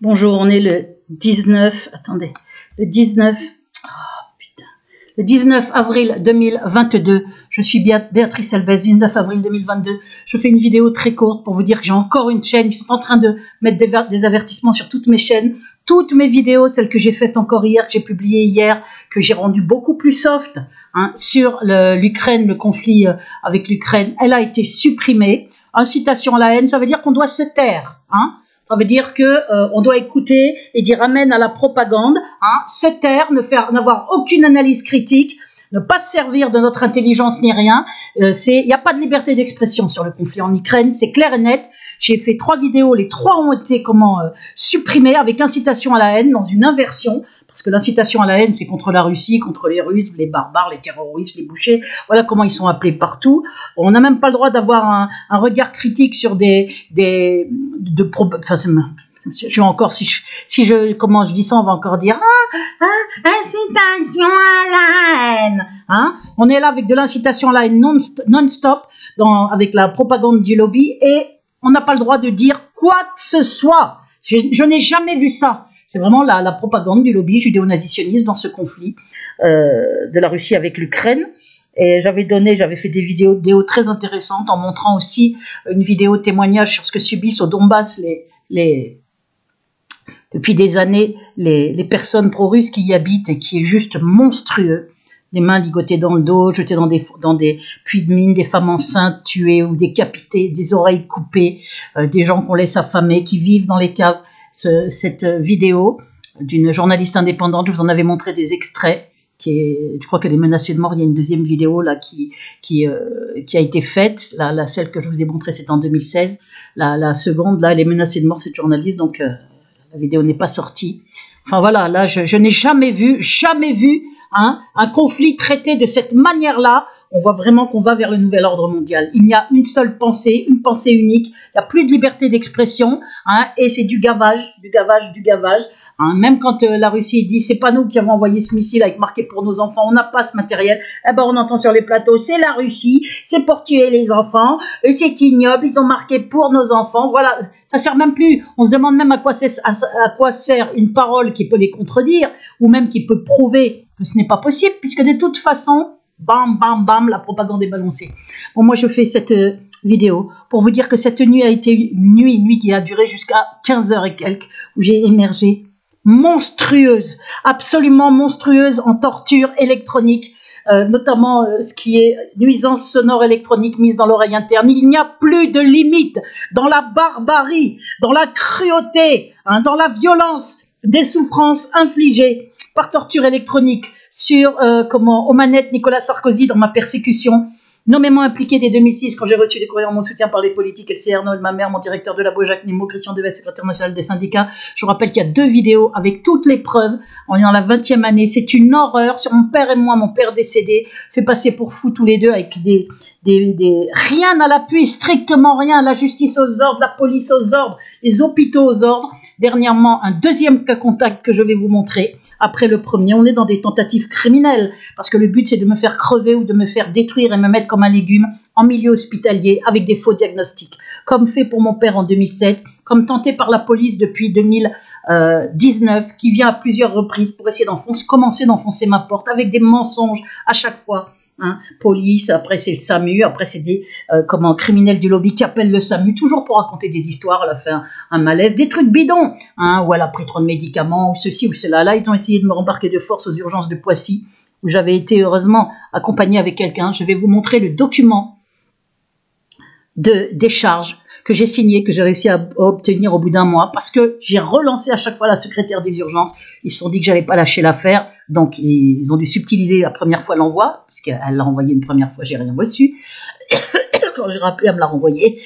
Bonjour, on est le 19, attendez, le 19, le 19 avril 2022. Je suis Béatrice Elbez, 9 avril 2022. Je fais une vidéo très courte pour vous dire que j'ai encore une chaîne. Ils sont en train de mettre des avertissements sur toutes mes chaînes. Toutes mes vidéos, celles que j'ai faites encore hier, que j'ai publiées hier, que j'ai rendues beaucoup plus soft, sur l'Ukraine, le conflit avec l'Ukraine, elle a été supprimée. Incitation à la haine, ça veut dire qu'on doit se taire, Ça veut dire que on doit écouter et dire amen à la propagande, se taire, n'avoir aucune analyse critique, ne pas se servir de notre intelligence ni rien. Il n'y a pas de liberté d'expression sur le conflit en Ukraine, c'est clair et net. J'ai fait 3 vidéos, les 3 ont été supprimées avec incitation à la haine dans une inversion. Parce que l'incitation à la haine, c'est contre la Russie, contre les Russes, les barbares, les terroristes, les bouchers. Voilà comment ils sont appelés partout. On n'a même pas le droit d'avoir un regard critique sur je suis encore, comment je dis ça, on va encore dire, incitation à la haine, On est là avec de l'incitation à la haine non-stop, avec la propagande du lobby, et on n'a pas le droit de dire quoi que ce soit. Je n'ai jamais vu ça. C'est vraiment la propagande du lobby judéo-nazitionniste dans ce conflit de la Russie avec l'Ukraine. Et j'avais fait des vidéos très intéressantes en montrant aussi une vidéo témoignage sur ce que subissent au Donbass depuis des années les personnes pro-russes qui y habitent, et qui est juste monstrueux. Des mains ligotées dans le dos, jetées dans des puits de mine, des femmes enceintes tuées ou décapitées, des oreilles coupées, des gens qu'on laisse affamés, qui vivent dans les caves. Cette vidéo d'une journaliste indépendante, je vous en avais montré des extraits, je crois qu'elle est menacée de mort. Il y a une deuxième vidéo là qui a été faite, celle que je vous ai montrée, c'est en 2016, la seconde là, elle est menacée de mort, cette journaliste, donc la vidéo n'est pas sortie. Enfin voilà, là je n'ai jamais vu un conflit traité de cette manière-là. On voit vraiment qu'on va vers le nouvel ordre mondial. Il y a une seule pensée, une pensée unique. Il n'y a plus de liberté d'expression, et c'est du gavage. Même quand la Russie dit c'est pas nous qui avons envoyé ce missile avec marqué pour nos enfants, on n'a pas ce matériel. On entend sur les plateaux, c'est la Russie, c'est pour tuer les enfants, c'est ignoble, ils ont marqué pour nos enfants. Voilà, ça sert même plus. On se demande même à quoi sert une parole qui peut les contredire, ou même qui peut prouver que ce n'est pas possible, puisque de toute façon, bam, bam, bam, la propagande est balancée. Bon, moi, je fais cette vidéo pour vous dire que cette nuit a été une nuit qui a duré jusqu'à 15h et quelques, où j'ai émergé monstrueuse, absolument monstrueuse en torture électronique, notamment ce qui est nuisance sonore électronique mise dans l'oreille interne. Il n'y a plus de limite dans la barbarie, dans la cruauté, dans la violence des souffrances infligées par torture électronique aux manettes Nicolas Sarkozy dans ma persécution, nommément impliqué dès 2006 quand j'ai reçu des courriers en mon soutien par les politiques, LCR, Noël, ma mère, mon directeur de labo, Jacques Nemo, Christian Deves, secrétaire national des syndicats. Je vous rappelle qu'il y a 2 vidéos avec toutes les preuves. On est dans la 20e année. C'est une horreur. Sur mon père et moi, mon père décédé, fait passer pour fous tous les deux avec rien à l'appui, strictement rien, la justice aux ordres, la police aux ordres, les hôpitaux aux ordres. Dernièrement, un deuxième cas contact que je vais vous montrer. Après le premier, on est dans des tentatives criminelles, parce que le but c'est de me faire crever ou de me faire détruire et me mettre comme un légume en milieu hospitalier avec des faux diagnostics, comme fait pour mon père en 2007, comme tenté par la police depuis 2019, qui vient à plusieurs reprises pour essayer commencer d'enfoncer ma porte avec des mensonges à chaque fois. Police, après c'est le SAMU, après c'est des criminels du lobby qui appellent le SAMU, toujours pour raconter des histoires. Elle a fait un malaise, des trucs bidons, ou elle a pris trop de médicaments, ou ceci ou cela. Là, ils ont essayé de me rembarquer de force aux urgences de Poissy, où j'avais été heureusement accompagnée avec quelqu'un. Je vais vous montrer le document de décharge que j'ai signé, que j'ai réussi à obtenir au bout d'1 mois, parce que j'ai relancé à chaque fois la secrétaire des urgences. Ils se sont dit que j'allais pas lâcher l'affaire, donc ils ont dû subtiliser la première fois l'envoi, puisqu'elle l'a envoyé une première fois, j'ai rien reçu. Quand j'ai rappelé, elle me l'a renvoyé.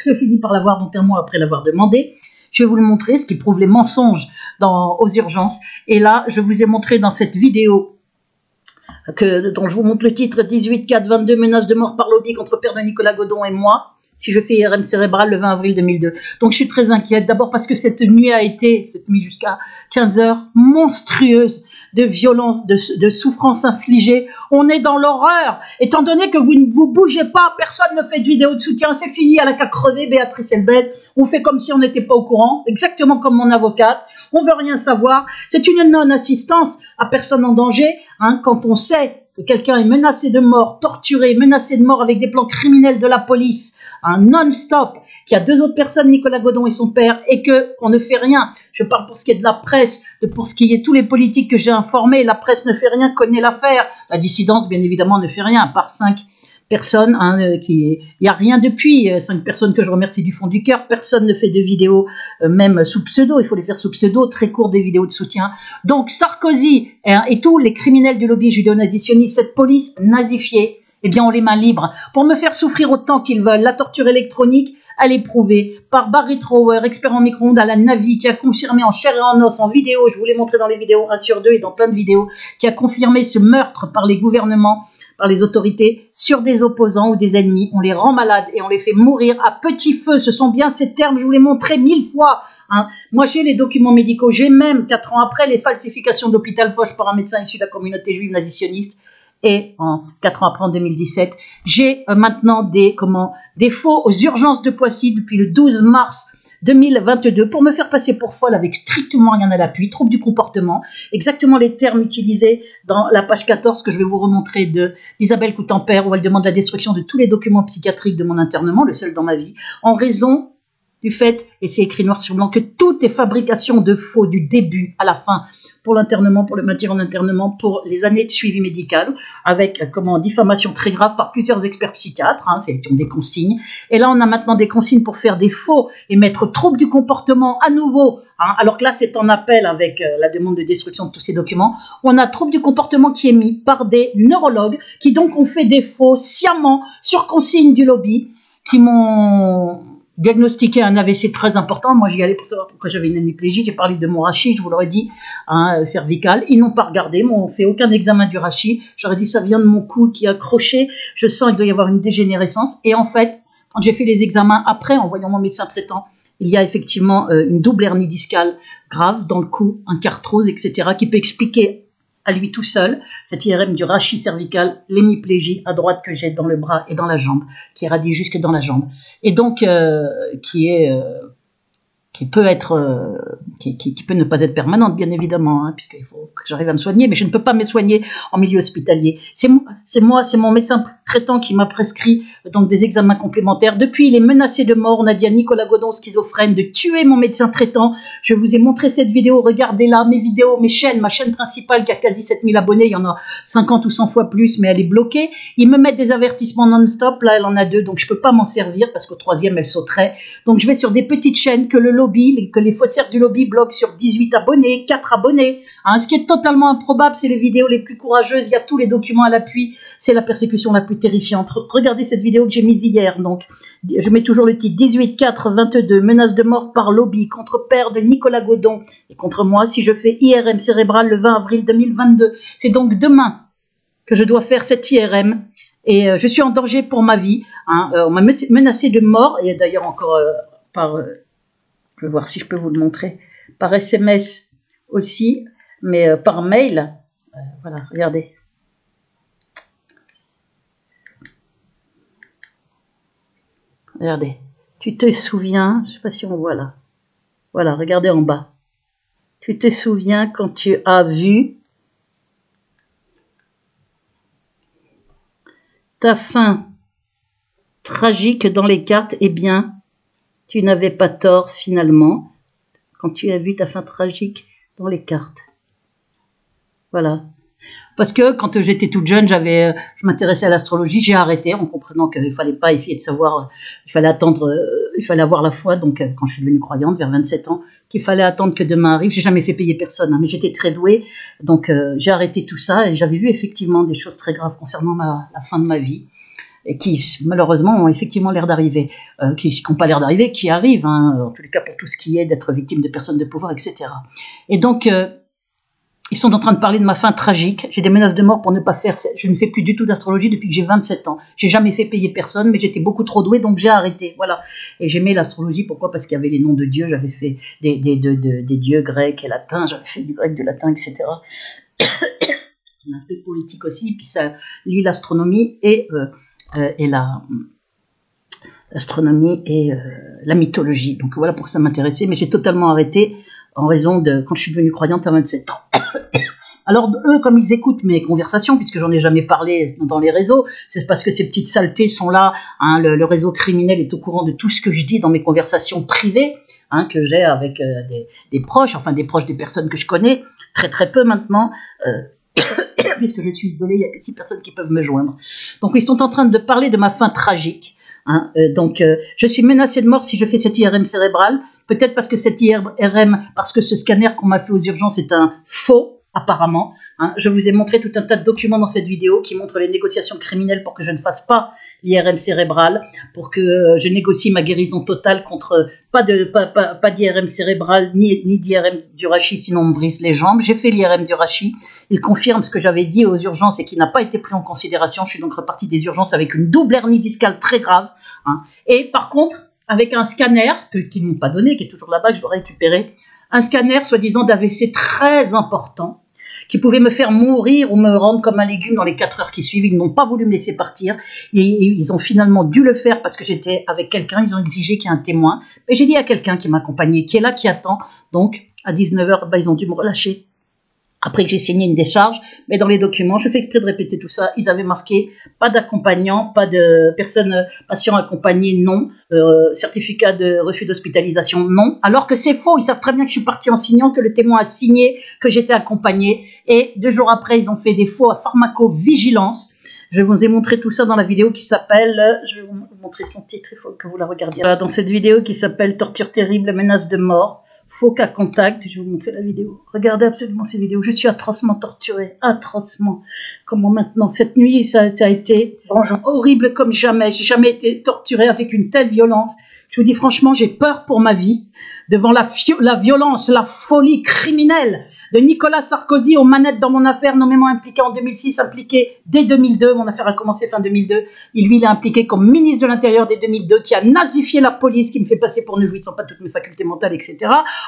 Je finis par l'avoir, donc 1 mois après l'avoir demandé. Je vais vous le montrer, ce qui prouve les mensonges aux urgences. Et là, je vous ai montré dans cette vidéo dont je vous montre le titre, 18/4/22, menace de mort par lobby contre père de Nicolas Godon et moi, si je fais IRM cérébral le 20 avril 2002. Donc je suis très inquiète, d'abord parce que cette nuit jusqu'à 15h, monstrueuse, de violence, de souffrance infligée. On est dans l'horreur. Étant donné que vous ne vous bougez pas, personne ne fait de vidéo de soutien, c'est fini, elle a qu'à crever, Béatrice Elbez. On fait comme si on n'était pas au courant, exactement comme mon avocate. On veut rien savoir. C'est une non-assistance à personne en danger, hein, quand on sait que quelqu'un est menacé de mort, torturé, menacé de mort avec des plans criminels de la police, un non-stop, qu'il y a 2 autres personnes, Nicolas Godon et son père, et qu'on ne fait rien. Je parle pour ce qui est de la presse, pour ce qui est de tous les politiques que j'ai informés, la presse ne fait rien, connaît l'affaire. La dissidence, bien évidemment, ne fait rien, à part 5 personnes, hein, il n'y a rien depuis, 5 personnes que je remercie du fond du cœur, personne ne fait de vidéos, même sous pseudo, il faut les faire sous pseudo, très court des vidéos de soutien. Donc Sarkozy, hein, et tous les criminels du lobby judéo-nazitionniste, cette police nazifiée, eh bien on les mains libres, pour me faire souffrir autant qu'ils veulent. La torture électronique, elle est prouvée par Barry Trower, expert en micro-ondes à la Navi, qui a confirmé en chair et en os, en vidéo, je vous l'ai montré dans les vidéos 1 sur 2 et dans plein de vidéos, qui a confirmé ce meurtre par les gouvernements, par les autorités, sur des opposants ou des ennemis. On les rend malades et on les fait mourir à petit feu. Ce sont bien ces termes, je vous les montré 1000 fois. Hein. Moi, j'ai les documents médicaux. J'ai même, 4 ans après, les falsifications d'hôpital Foch par un médecin issu de la communauté juive nazitionniste. Et 4 ans après, en 2017, j'ai maintenant des faux aux urgences de Poissy depuis le 12 mars 2022 pour me faire passer pour folle avec strictement rien à l'appui, trouble du comportement, exactement les termes utilisés dans la page 14 que je vais vous remontrer de Isabelle Coutempère, où elle demande la destruction de tous les documents psychiatriques de mon internement, le seul dans ma vie, en raison du fait, et c'est écrit noir sur blanc, que tout est fabrication de faux du début à la fin, pour l'internement, pour le maintien en internement, pour les années de suivi médical, avec diffamation très grave par plusieurs experts psychiatres, hein, qui ont des consignes. Et là, on a maintenant des consignes pour faire des faux et mettre trouble du comportement à nouveau, hein, alors que là, c'est en appel avec la demande de destruction de tous ces documents. On a trouble du comportement qui est mis par des neurologues qui donc ont fait des faux sciemment sur consigne du lobby, qui m'ont diagnostiqué un AVC très important. Moi, j'y allais pour savoir pourquoi j'avais une hémiplégie. J'ai parlé de mon rachis, je vous l'aurais dit, hein, cervical. Ils n'ont pas regardé, m'ont fait aucun examen du rachis. J'aurais dit, ça vient de mon cou qui a accroché. Je sens qu'il doit y avoir une dégénérescence. Et en fait, quand j'ai fait les examens après, en voyant mon médecin traitant, il y a effectivement une double hernie discale grave dans le cou, un carthrose, etc., qui peut expliquer à lui tout seul, cette IRM du rachis cervical, l'hémiplégie à droite que j'ai dans le bras et dans la jambe, qui irradie jusque dans la jambe, et donc qui peut ne pas être permanente, bien évidemment, hein, puisqu'il faut que j'arrive à me soigner, mais je ne peux pas me soigner en milieu hospitalier. C'est mon médecin traitant qui m'a prescrit donc des examens complémentaires. Depuis, il est menacé de mort. On a dit à Nicolas Godon, schizophrène, de tuer mon médecin traitant. Je vous ai montré cette vidéo, regardez-la, mes vidéos, mes chaînes, ma chaîne principale qui a quasi 7000 abonnés, il y en a 50 ou 100 fois plus, mais elle est bloquée. Ils me mettent des avertissements non-stop, là elle en a 2, donc je peux pas m'en servir, parce qu'au 3e, elle sauterait. Donc je vais sur des petites chaînes que le lobby, que les faussaires du lobby bloquent sur 18 abonnés, 4 abonnés. Hein, ce qui est totalement improbable, c'est les vidéos les plus courageuses, il y a tous les documents à l'appui, c'est la persécution la plus terrifiante. Regardez cette vidéo que j'ai mise hier, donc je mets toujours le titre 18/4/22, menace de mort par lobby contre père de Nicolas Godon et contre moi si je fais IRM cérébrale le 20 avril 2022. C'est donc demain que je dois faire cette IRM et je suis en danger pour ma vie. Hein, on m'a menacé de mort, et d'ailleurs encore je vais voir si je peux vous le montrer, par SMS aussi, mais par mail. Voilà, regardez. Regardez. Tu te souviens, je ne sais pas si on voit là. Voilà, regardez en bas. Tu te souviens quand tu as vu ta fin tragique dans les cartes, eh bien, tu n'avais pas tort finalement, quand tu as vu ta fin tragique dans les cartes. Voilà. Parce que quand j'étais toute jeune, je m'intéressais à l'astrologie, j'ai arrêté en comprenant qu'il fallait pas essayer de savoir, il fallait attendre, il fallait avoir la foi, donc quand je suis devenue croyante, vers 27 ans, qu'il fallait attendre que demain arrive. J'ai jamais fait payer personne, hein, mais j'étais très douée, donc j'ai arrêté tout ça et j'avais vu effectivement des choses très graves concernant la fin de ma vie, et qui malheureusement ont effectivement l'air d'arriver, qui n'ont pas l'air d'arriver, qui arrivent, hein, en tous les cas pour tout ce qui est d'être victime de personnes de pouvoir, etc. Et donc, ils sont en train de parler de ma fin tragique. J'ai des menaces de mort pour ne pas faire. Je ne fais plus du tout d'astrologie depuis que j'ai 27 ans. J'ai jamais fait payer personne, mais j'étais beaucoup trop douée, donc j'ai arrêté. Voilà. Et j'aimais l'astrologie. Pourquoi? Parce qu'il y avait les noms de dieux. J'avais fait des dieux grecs et latins. J'avais fait du grec, du latin, etc. un aspect poétique aussi, puis ça lie l'astronomie et l'astronomie et la mythologie. Donc voilà pourquoi ça m'intéressait, mais j'ai totalement arrêté en raison de quand je suis devenue croyante à 27 ans. Alors eux, comme ils écoutent mes conversations, puisque j'en ai jamais parlé dans les réseaux, c'est parce que ces petites saletés sont là, hein, le réseau criminel est au courant de tout ce que je dis dans mes conversations privées, hein, que j'ai avec des proches, enfin des proches des personnes que je connais, très très peu maintenant, puisque je suis isolée, il y a que 6 personnes qui peuvent me joindre. Donc ils sont en train de parler de ma fin tragique. Hein, je suis menacée de mort si je fais cette IRM cérébrale, peut-être parce que cette IRM, parce que ce scanner qu'on m'a fait aux urgences est un faux, apparemment. Hein. Je vous ai montré tout un tas de documents dans cette vidéo qui montrent les négociations criminelles pour que je ne fasse pas l'IRM cérébrale, pour que je négocie ma guérison totale contre pas d'IRM cérébrale ni d'IRM du rachis, sinon on me brise les jambes. J'ai fait l'IRM du rachis. Il confirme ce que j'avais dit aux urgences et qui n'a pas été pris en considération. Je suis donc repartie des urgences avec une double hernie discale très grave. Hein. Et par contre, avec un scanner qu'ils ne m'ont pas donné, qui est toujours là-bas, que je dois récupérer, un scanner soi-disant d'AVC très important, qui pouvait me faire mourir ou me rendre comme un légume dans les 4 heures qui suivent. Ils n'ont pas voulu me laisser partir. Et ils ont finalement dû le faire parce que j'étais avec quelqu'un. Ils ont exigé qu'il y ait un témoin. Mais j'ai dit à quelqu'un qui m'accompagnait, qui est là, qui attend. Donc, à 19h, ils ont dû me relâcher. Après que j'ai signé une décharge, mais dans les documents, je fais exprès de répéter tout ça, ils avaient marqué pas d'accompagnant, pas de personne, patient accompagné, non, certificat de refus d'hospitalisation, non, alors que c'est faux, ils savent très bien que je suis partie en signant, que le témoin a signé, que j'étais accompagnée, et 2 jours après, ils ont fait des faux à pharmacovigilance. Je vous ai montré tout ça dans la vidéo qui s'appelle, je vais vous montrer son titre, il faut que vous la regardiez. Voilà, dans cette vidéo qui s'appelle Torture terrible, menace de mort. Faux cas contact, je vais vous montrer la vidéo. Regardez absolument ces vidéos. Je suis atrocement torturée, atrocement. Comment maintenant, cette nuit, ça a été horrible comme jamais. J'ai jamais été torturée avec une telle violence. Je vous dis franchement, j'ai peur pour ma vie devant la violence, la folie criminelle de Nicolas Sarkozy aux manettes dans mon affaire, nommément impliqué en 2006, impliqué dès 2002. Mon affaire a commencé fin 2002. Et lui, il est impliqué comme ministre de l'Intérieur dès 2002, qui a nazifié la police, qui me fait passer pour ne jouissant pas toutes mes facultés mentales, etc.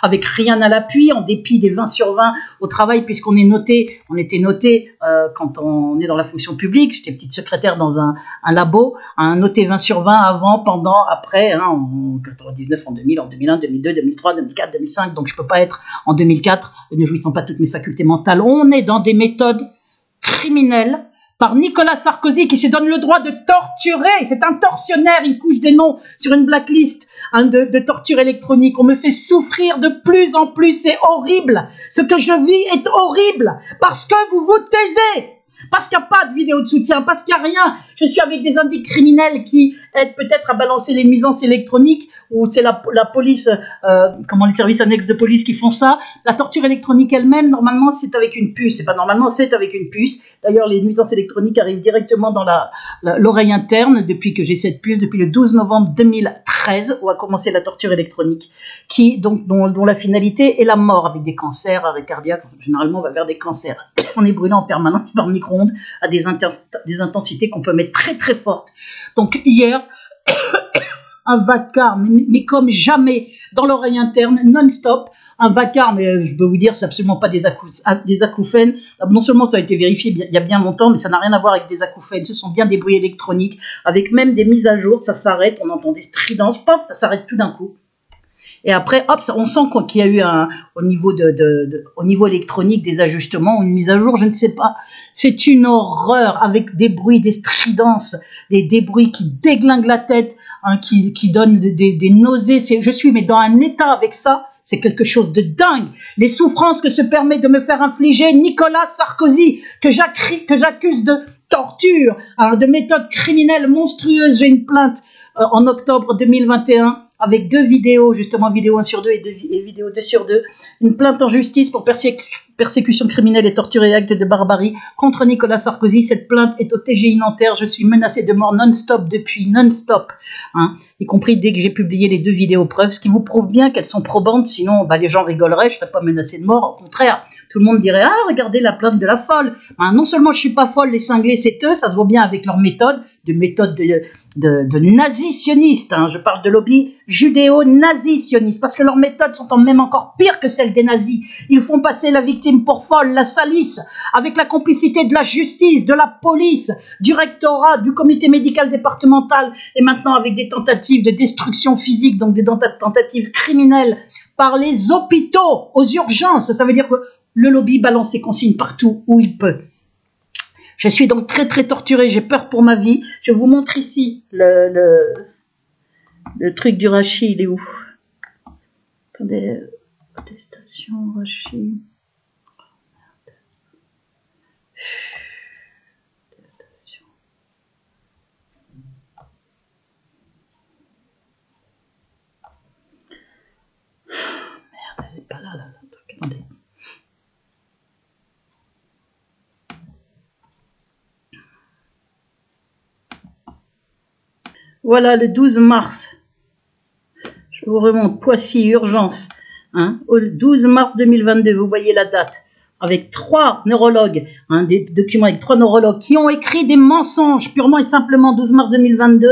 Avec rien à l'appui, en dépit des 20 sur 20 au travail, puisqu'on est noté, on était noté quand on est dans la fonction publique. J'étais petite secrétaire dans un labo, noté 20 sur 20 avant, pendant, après, hein, en 99, en 2000, en 2001, 2002, 2003, 2004, 2005. Donc je peux pas être en 2004 ne jouissant pas toutes mes facultés mentales. On est dans des méthodes criminelles par Nicolas Sarkozy qui se donne le droit de torturer. C'est un tortionnaire, il couche des noms sur une blacklist de torture électronique. On me fait souffrir de plus en plus, c'est horrible. Ce que je vis est horrible parce que vous vous taisez. Parce qu'il n'y a pas de vidéo de soutien, parce qu'il n'y a rien. Je suis avec des indices criminels qui aident peut-être à balancer les nuisances électroniques, ou c'est la police, les services annexes de police qui font ça. La torture électronique elle-même, normalement, c'est avec une puce. C'est pas normalement, c'est avec une puce. D'ailleurs, les nuisances électroniques arrivent directement dans l'oreille interne depuis que j'ai cette puce, depuis le 12 novembre 2013, où a commencé la torture électronique, dont la finalité est la mort avec des cancers, arrêt cardiaque. Généralement, on va vers des cancers. On est brûlé en permanence par micro-ondes à des intensités qu'on peut mettre très très fortes. Donc hier, un vacarme, mais comme jamais, dans l'oreille interne, non-stop, un vacarme, mais je peux vous dire, c'est absolument pas des acouphènes. Non seulement ça a été vérifié il y a bien longtemps, mais ça n'a rien à voir avec des acouphènes. Ce sont bien des bruits électroniques, avec même des mises à jour, ça s'arrête, on entend des stridences, paf, ça s'arrête tout d'un coup. Et après, hop, on sent qu'il y a eu au niveau électronique des ajustements ou une mise à jour, je ne sais pas. C'est une horreur avec des bruits, des stridences, des bruits qui déglinguent la tête, hein, qui donnent des nausées. Je suis mais dans un état avec ça, c'est quelque chose de dingue. Les souffrances que se permet de me faire infliger Nicolas Sarkozy, que j'accuse de torture, hein, de méthodes criminelles monstrueuses. J'ai une plainte en octobre 2021. Avec 2 vidéos, justement vidéo 1 sur 2 et vidéo 2 sur 2, une plainte en justice pour persécution criminelle et torture et actes de barbarie contre Nicolas Sarkozy. Cette plainte est au TGI Nanterre, je suis menacée de mort non-stop depuis, non-stop, hein, y compris dès que j'ai publié les 2 vidéos preuves, ce qui vous prouve bien qu'elles sont probantes, sinon les gens rigoleraient, je ne serais pas menacée de mort, au contraire, tout le monde dirait « Ah, regardez la plainte de la folle ». Non seulement je suis pas folle, les cinglés c'est eux, ça se voit bien avec leur méthode, de nazis-sionistes, hein. Je parle de lobby judéo-nazi-sioniste, parce que leurs méthodes sont même encore pires que celles des nazis. Ils font passer la victime l'estime pour folle, la salissent, avec la complicité de la justice, de la police, du rectorat, du comité médical départemental, et maintenant avec des tentatives de destruction physique, donc des tentatives criminelles, par les hôpitaux, aux urgences. Ça veut dire que le lobby balance ses consignes partout où il peut. Je suis donc très très torturée, j'ai peur pour ma vie. Je vous montre ici le truc du rachis, il est où? Attendez, attestation, rachis. Attestation. Merde, elle n'est pas là, attendez. Voilà, le 12 mars. Je vous remonte, Poissy, urgence. Hein, au 12 mars 2022, vous voyez la date. Avec 3 neurologues, hein, des documents avec 3 neurologues qui ont écrit des mensonges purement et simplement. 12 mars 2022,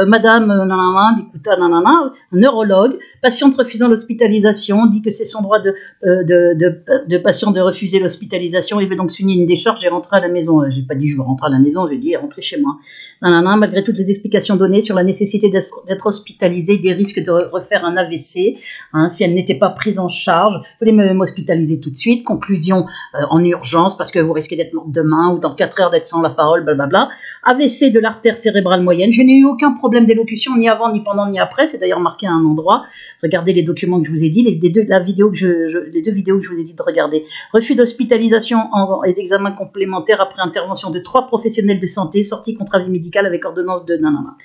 madame nanana, Bikuta nanana, neurologue, patiente refusant l'hospitalisation, dit que c'est son droit de patient de refuser l'hospitalisation. Il veut donc signer une décharge et rentrer à la maison. J'ai pas dit je veux rentrer à la maison, j'ai dit rentrer chez moi. Nanana, malgré toutes les explications données sur la nécessité d'être hospitalisée, des risques de refaire un AVC, hein, si elle n'était pas prise en charge, il fallait m'hospitaliser tout de suite. Conclusion, en urgence parce que vous risquez d'être morte demain ou dans 4 heures d'être sans la parole, blablabla. AVC de l'artère cérébrale moyenne. Je n'ai eu aucun problème d'élocution ni avant, ni pendant, ni après. C'est d'ailleurs marqué à un endroit. Regardez les documents que je vous ai dit, les deux vidéos que je vous ai dit de regarder. Refus d'hospitalisation et d'examen complémentaire après intervention de 3 professionnels de santé sortis contre avis médical avec ordonnance de nanana.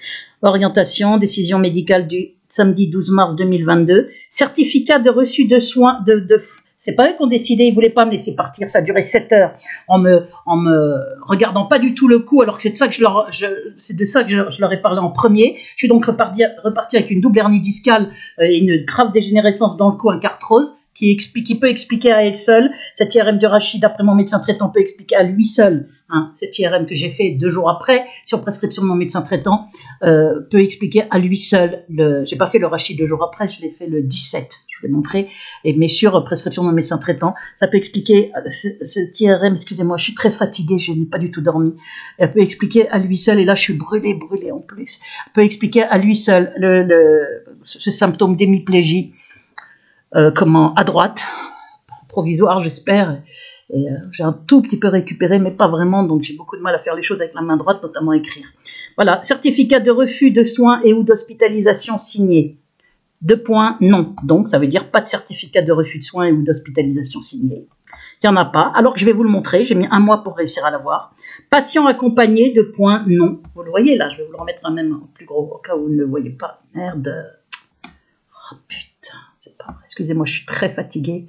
Orientation, décision médicale du samedi 12 mars 2022. Certificat de reçu de soins c'est pas eux qui ont décidé, ils voulaient pas me laisser partir, ça a duré 7 heures en me regardant pas du tout le coup, alors que c'est de ça que je leur ai parlé en premier. Je suis donc reparti avec une double hernie discale et une grave dégénérescence dans le cou, un carthrose, qui peut expliquer à elle seule. Cette IRM de rachis, d'après mon médecin traitant, peut expliquer à lui seul, hein, cette IRM que j'ai fait 2 jours après, sur prescription de mon médecin traitant, peut expliquer à lui seul. J'ai pas fait le rachis 2 jours après, je l'ai fait le 17. Je vais montrer, mais sur prescription de mon médecin traitant, ça peut expliquer, cette IRM, excusez-moi, je suis très fatiguée, je n'ai pas du tout dormi, elle peut expliquer à lui seul, et là je suis brûlée en plus, elle peut expliquer à lui seul ce symptôme d'hémiplégie, à droite, provisoire j'espère, et j'ai un tout petit peu récupéré, mais pas vraiment, donc j'ai beaucoup de mal à faire les choses avec la main droite, notamment écrire. Voilà, certificat de refus de soins et ou d'hospitalisation signé. 2 points, non. Donc, ça veut dire pas de certificat de refus de soins ou d'hospitalisation signé. Il n'y en a pas. Alors que je vais vous le montrer. J'ai mis 1 mois pour réussir à l'avoir. Patient accompagné, 2 points, non. Vous le voyez là. Je vais vous le remettre même en plus gros au cas où vous ne le voyez pas. Merde. Oh putain, c'est pas vrai. Excusez-moi, je suis très fatiguée.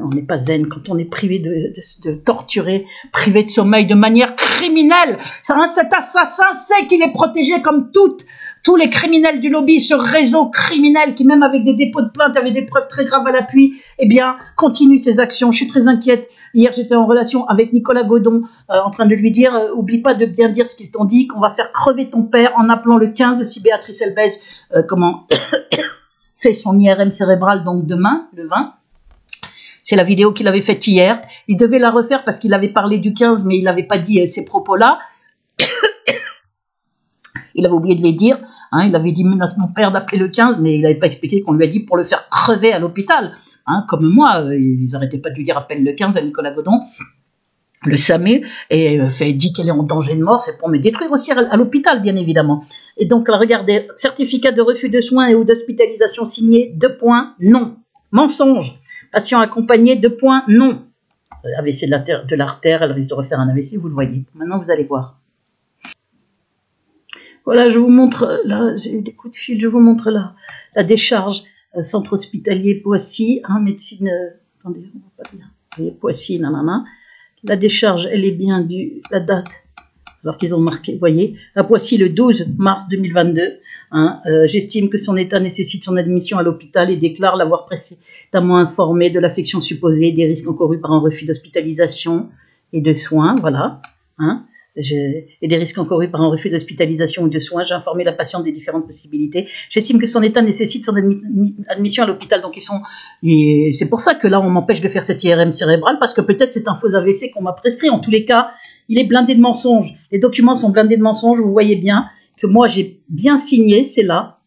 On n'est pas zen quand on est privé de torturer, privé de sommeil de manière criminelle. Cet assassin sait qu'il est protégé comme tous les criminels du lobby, ce réseau criminel qui, même avec des dépôts de plainte, avait des preuves très graves à l'appui, eh bien, continue ses actions. Je suis très inquiète. Hier, j'étais en relation avec Nicolas Godon, en train de lui dire, oublie pas de bien dire ce qu'ils t'ont dit, qu'on va faire crever ton père en appelant le 15 si Béatrice Elbez, fait son IRM cérébral, donc demain, le 20. C'est la vidéo qu'il avait faite hier. Il devait la refaire parce qu'il avait parlé du 15, mais il n'avait pas dit ces propos-là. Il avait oublié de les dire. Hein, il avait dit menace mon père d'appeler le 15, mais il n'avait pas expliqué qu'on lui a dit pour le faire crever à l'hôpital. Hein, comme moi, ils n'arrêtaient pas de lui dire appelle le 15 à Nicolas Godon, le SAMU, et dit qu'elle est en danger de mort. C'est pour me détruire aussi à l'hôpital, bien évidemment. Et donc, là, regardez, certificat de refus de soins et ou d'hospitalisation signé, 2 points, non. Mensonge. Patient accompagné, 2 points, non. AVC de l'artère, elle risque de refaire un AVC, vous le voyez. Maintenant, vous allez voir. Voilà, je vous montre, là, j'ai eu des coups de fil, je vous montre la décharge, centre hospitalier Poissy, hein, médecine, attendez, on voit pas bien, vous voyez, Poissy, nanana. La décharge, elle est bien la date, alors qu'ils ont marqué, vous voyez, à Poissy le 12 mars 2022, hein, j'estime que son état nécessite son admission à l'hôpital et déclare l'avoir précédemment informé de l'affection supposée, des risques encourus par un refus d'hospitalisation et de soins, voilà, hein. et des risques encourus par un refus d'hospitalisation ou de soins. J'ai informé la patiente des différentes possibilités. J'estime que son état nécessite son admission à l'hôpital. Donc c'est pour ça que là, on m'empêche de faire cette IRM cérébrale, parce que peut-être c'est un faux AVC qu'on m'a prescrit. En tous les cas, il est blindé de mensonges. Les documents sont blindés de mensonges. Vous voyez bien que moi, j'ai bien signé, c'est là.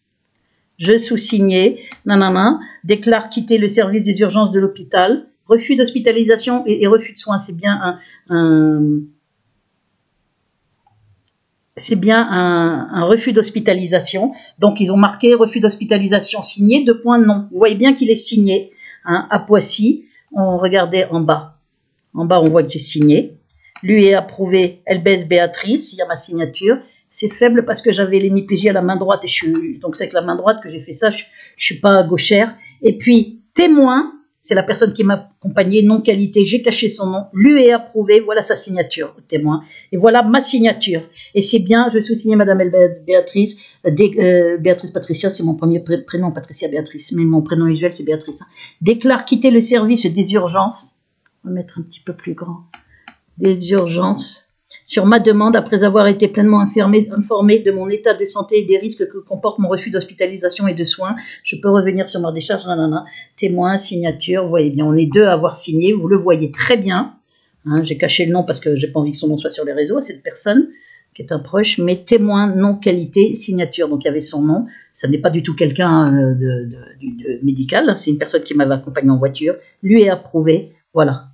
Je sous-signais, nanana, déclare quitter le service des urgences de l'hôpital. Refus d'hospitalisation et refus de soins, c'est bien un refus d'hospitalisation. Donc, ils ont marqué refus d'hospitalisation signé, 2 points non. Vous voyez bien qu'il est signé, hein, à Poissy. On regardait en bas. En bas, on voit que j'ai signé. Lui est approuvé, Elbès Béatrice, il y a ma signature. C'est faible parce que j'avais l'hémiplégie à la main droite. Donc, c'est avec la main droite que j'ai fait ça. Je suis pas gauchère. Et puis, témoin, c'est la personne qui m'a accompagné, non qualité, j'ai caché son nom, lui est approuvé, voilà sa signature, témoin. Et voilà ma signature. Et c'est bien, je sous-signais Madame Béatrice, Béatrice Patricia, c'est mon premier prénom, Patricia Béatrice, mais mon prénom usuel c'est Béatrice. Hein. Déclare quitter le service des urgences, on va mettre un petit peu plus grand, des urgences, sur ma demande, après avoir été pleinement informé de mon état de santé et des risques que comporte mon refus d'hospitalisation et de soins, je peux revenir sur ma décharge, nanana, témoin, signature, vous voyez bien, on est 2 à avoir signé, vous le voyez très bien, hein, j'ai caché le nom parce que j'ai pas envie que son nom soit sur les réseaux, cette personne qui est un proche, mais témoin, nom, qualité, signature, donc il y avait son nom, ça n'est pas du tout quelqu'un de médical, c'est une personne qui m'avait accompagné en voiture, lui est approuvé, voilà.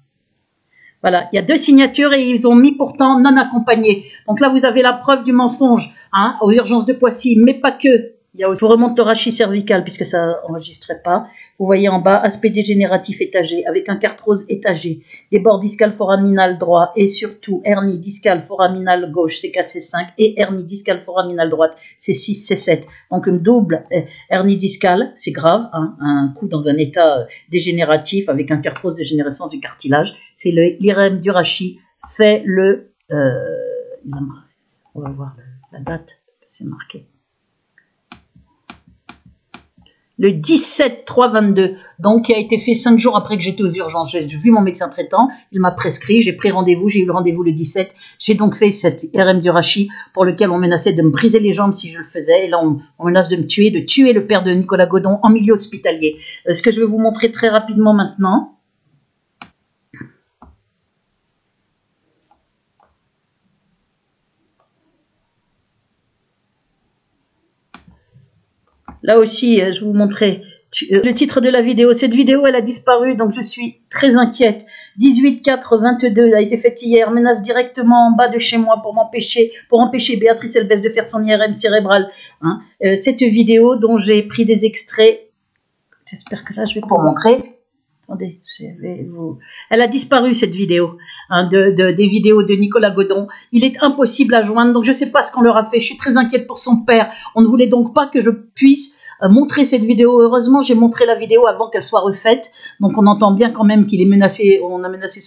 Voilà, il y a 2 signatures et ils ont mis pourtant non accompagné. Donc là, vous avez la preuve du mensonge, hein, aux urgences de Poissy, mais pas que. Il y a aussi, je vous remonte le rachis cervical puisque ça enregistrait pas. Vous voyez en bas, aspect dégénératif étagé avec un carthrose étagé, des bords discales foraminal droit et surtout hernie discale foraminale gauche C4, C5 et hernie discale foraminale droite C6, C7. Donc une double hernie discale, c'est grave, hein, un coup dans un état dégénératif avec un carthrose dégénérescence du cartilage. C'est l'IRM du rachis fait le... on va voir la date, c'est marqué. Le 17-3-22, donc qui a été fait 5 jours après que j'étais aux urgences. J'ai vu mon médecin traitant, il m'a prescrit, j'ai pris rendez-vous, j'ai eu le rendez-vous le 17. J'ai donc fait cette IRM du rachis pour lequel on menaçait de me briser les jambes si je le faisais. Et là, on menace de tuer le père de Nicolas Godon en milieu hospitalier. Ce que je vais vous montrer très rapidement maintenant. Là aussi, je vous montrais le titre de la vidéo. Cette vidéo, elle a disparu, donc je suis très inquiète. 18-4-22 a été faite hier. Menace directement en bas de chez moi pour empêcher Béatrice Elbès de faire son IRM cérébrale. Hein. Cette vidéo dont j'ai pris des extraits, j'espère que là, je vais vous montrer. Attendez, elle a disparu cette vidéo, hein, des vidéos de Nicolas Godon. Il est impossible à joindre, donc je ne sais pas ce qu'on leur a fait. Je suis très inquiète pour son père. On ne voulait donc pas que je puisse montrer cette vidéo. Heureusement, j'ai montré la vidéo avant qu'elle soit refaite. Donc on entend bien quand même qu'il est menacé. On a menacé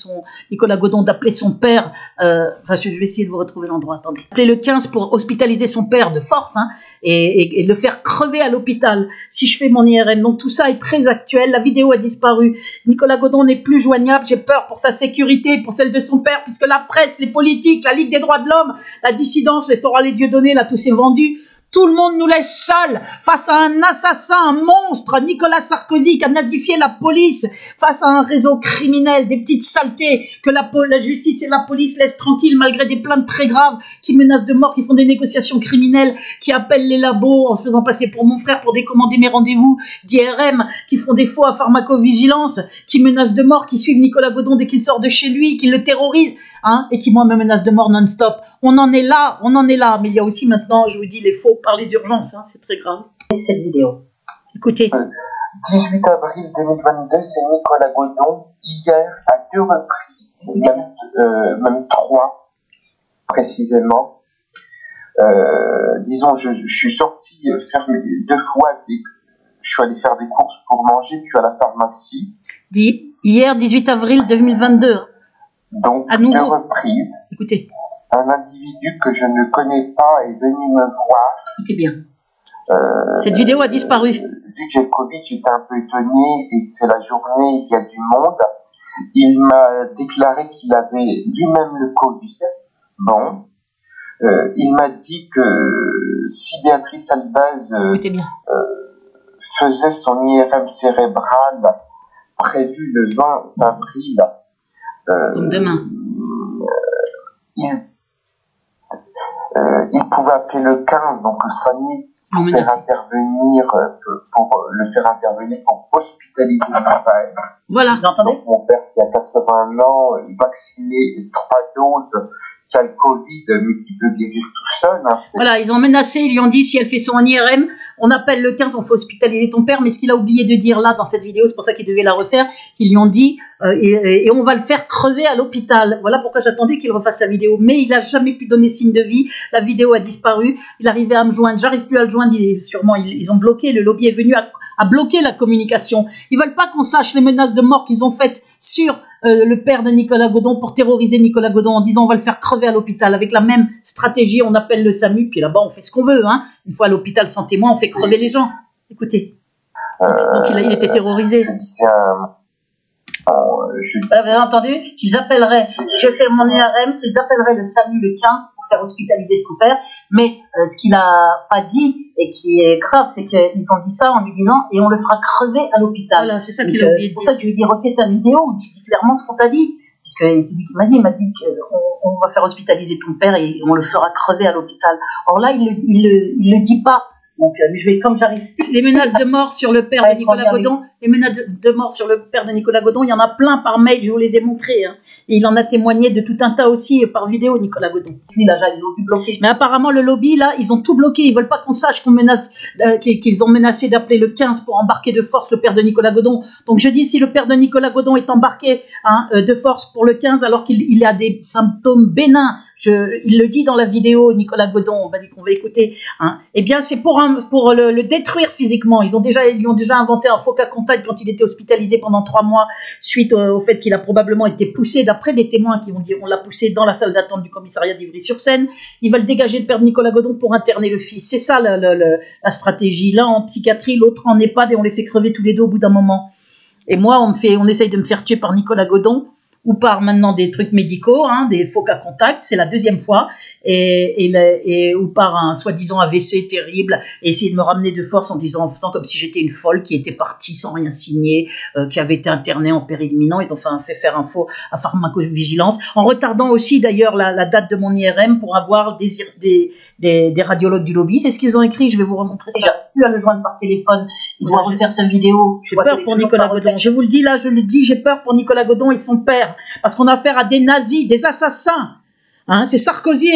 Nicolas Godon d'appeler son père. Enfin, je vais essayer de vous retrouver l'endroit. Attendez. Appeler le 15 pour hospitaliser son père de force, hein, et le faire crever à l'hôpital si je fais mon IRM. Donc tout ça est très actuel. La vidéo a disparu. Nicolas Godon n'est plus joignable. J'ai peur pour sa sécurité, pour celle de son père, puisque la presse, les politiques, la Ligue des droits de l'homme, la dissidence, les Sora les Dieudonné, là, tout s'est vendu. Tout le monde nous laisse seuls face à un assassin, un monstre, Nicolas Sarkozy qui a nazifié la police, face à un réseau criminel, des petites saletés que la justice et la police laissent tranquilles malgré des plaintes très graves qui menacent de mort, qui font des négociations criminelles, qui appellent les labos en se faisant passer pour mon frère pour décommander mes rendez-vous d'IRM, qui font des faux à pharmacovigilance, qui menacent de mort, qui suivent Nicolas Godon dès qu'il sort de chez lui, qui le terrorisent. Hein, et qui moi me menace de mort non-stop. On en est là, mais il y a aussi maintenant, je vous dis, les faux par les urgences, hein, c'est très grave. Et cette vidéo, écoutez. 18 avril 2022, c'est Nicolas Godon, hier à 2 reprises, même 3 précisément. Disons, je suis sorti faire 2 fois, je suis allé faire des courses pour manger, puis à la pharmacie. Hier, 18 avril 2022. Donc, à nouveau. 2 reprises. Écoutez. Un individu que je ne connais pas est venu me voir. Écoutez bien. Cette vidéo a disparu. Vu que j'ai le Covid, j'étais un peu étonné et c'est la journée, il y a du monde. Il m'a déclaré qu'il avait lui-même le Covid. Bon, Il m'a dit que si Béatrice Albaz faisait son IRM cérébral prévu le 20 avril, donc demain, il pouvait appeler le 15, donc le SAMU, pour le faire intervenir pour hospitaliser mon père. Voilà, vous entendez? Donc, mon père qui a 81 ans, vacciné 3 doses, qui a le Covid, mais qui peut guérir tout seul. Hein, voilà, ils ont menacé, ils lui ont dit si elle fait son IRM, on appelle le 15, on faut hospitaliser ton père. Mais ce qu'il a oublié de dire là dans cette vidéo, c'est pour ça qu'il devait la refaire, qu'ils lui ont dit et on va le faire crever à l'hôpital. Voilà pourquoi j'attendais qu'il refasse la vidéo. Mais il n'a jamais pu donner signe de vie. La vidéo a disparu. Il arrivait à me joindre, j'arrive plus à le joindre. Sûrement, ils ont bloqué. Le lobby est venu à bloquer la communication. Ils veulent pas qu'on sache les menaces de mort qu'ils ont faites sur le père de Nicolas Godon pour terroriser Nicolas Godon en disant on va le faire crever à l'hôpital. Avec la même stratégie, on appelle le SAMU, puis là-bas on fait ce qu'on veut. Hein. Une fois à l'hôpital sans témoin, on fait crever les gens. Écoutez. Donc il était terrorisé. Vous avez entendu qu'ils appelleraient, si je fais mon IRM, qu'ils appelleraient le SAMU le 15 pour faire hospitaliser son père. Mais ce qu'il a pas dit et qui est grave, c'est qu'ils ont dit ça en lui disant et on le fera crever à l'hôpital. Voilà, c'est ça qu'il a oublié. C'est pour ça que je lui ai dit refais ta vidéo où tu dis clairement ce qu'on t'a dit. Puisque c'est lui qui m'a dit, qu'on va faire hospitaliser ton père et on le fera crever à l'hôpital. Or là, il le dit pas. Donc, je vais, comme j'arrive. Les menaces de mort sur le père de Nicolas Godon, les menaces de mort sur le père de Nicolas Godon, il y en a plein par mail, je vous les ai montrés. Hein. Et il en a témoigné de tout un tas aussi par vidéo, Nicolas Godon. Lui, là, ils ont dû bloquer. Mais apparemment, le lobby, là, ils ont tout bloqué. Ils veulent pas qu'on sache qu'on menace, qu'ils ont menacé d'appeler le 15 pour embarquer de force le père de Nicolas Godon. Donc, je dis, si le père de Nicolas Godon est embarqué de force pour le 15, alors qu'il a des symptômes bénins, il le dit dans la vidéo, Nicolas Godon, qu'on va écouter, hein, eh bien c'est pour le détruire physiquement. Ils lui ont déjà inventé un faux cas contact quand il était hospitalisé pendant 3 mois suite au fait qu'il a probablement été poussé, d'après des témoins qui vont dire on l'a poussé dans la salle d'attente du commissariat d'Ivry-sur-Seine. Ils veulent dégager le père de Nicolas Godon pour interner le fils. C'est ça la stratégie. L'un en psychiatrie, l'autre en EHPAD et on les fait crever tous les deux au bout d'un moment. Et moi, on essaye de me faire tuer par Nicolas Godon ou par maintenant des trucs médicaux, hein, des faux cas contacts, c'est la 2e fois, ou par un soi-disant AVC terrible, et essayer de me ramener de force en faisant comme si j'étais une folle qui était partie sans rien signer, qui avait été internée en péril imminent. Ils ont fait faire un faux à pharmacovigilance, en retardant aussi d'ailleurs la date de mon IRM pour avoir des radiologues du lobby. C'est ce qu'ils ont écrit, je vais vous remontrer ça. J'ai pu à le joindre par téléphone, il doit refaire sa vidéo. J'ai peur pour Nicolas Godon, je vous le dis là, je le dis, j'ai peur pour Nicolas Godon et son père. Parce qu'on a affaire à des nazis, des assassins. Hein, c'est Sarkozy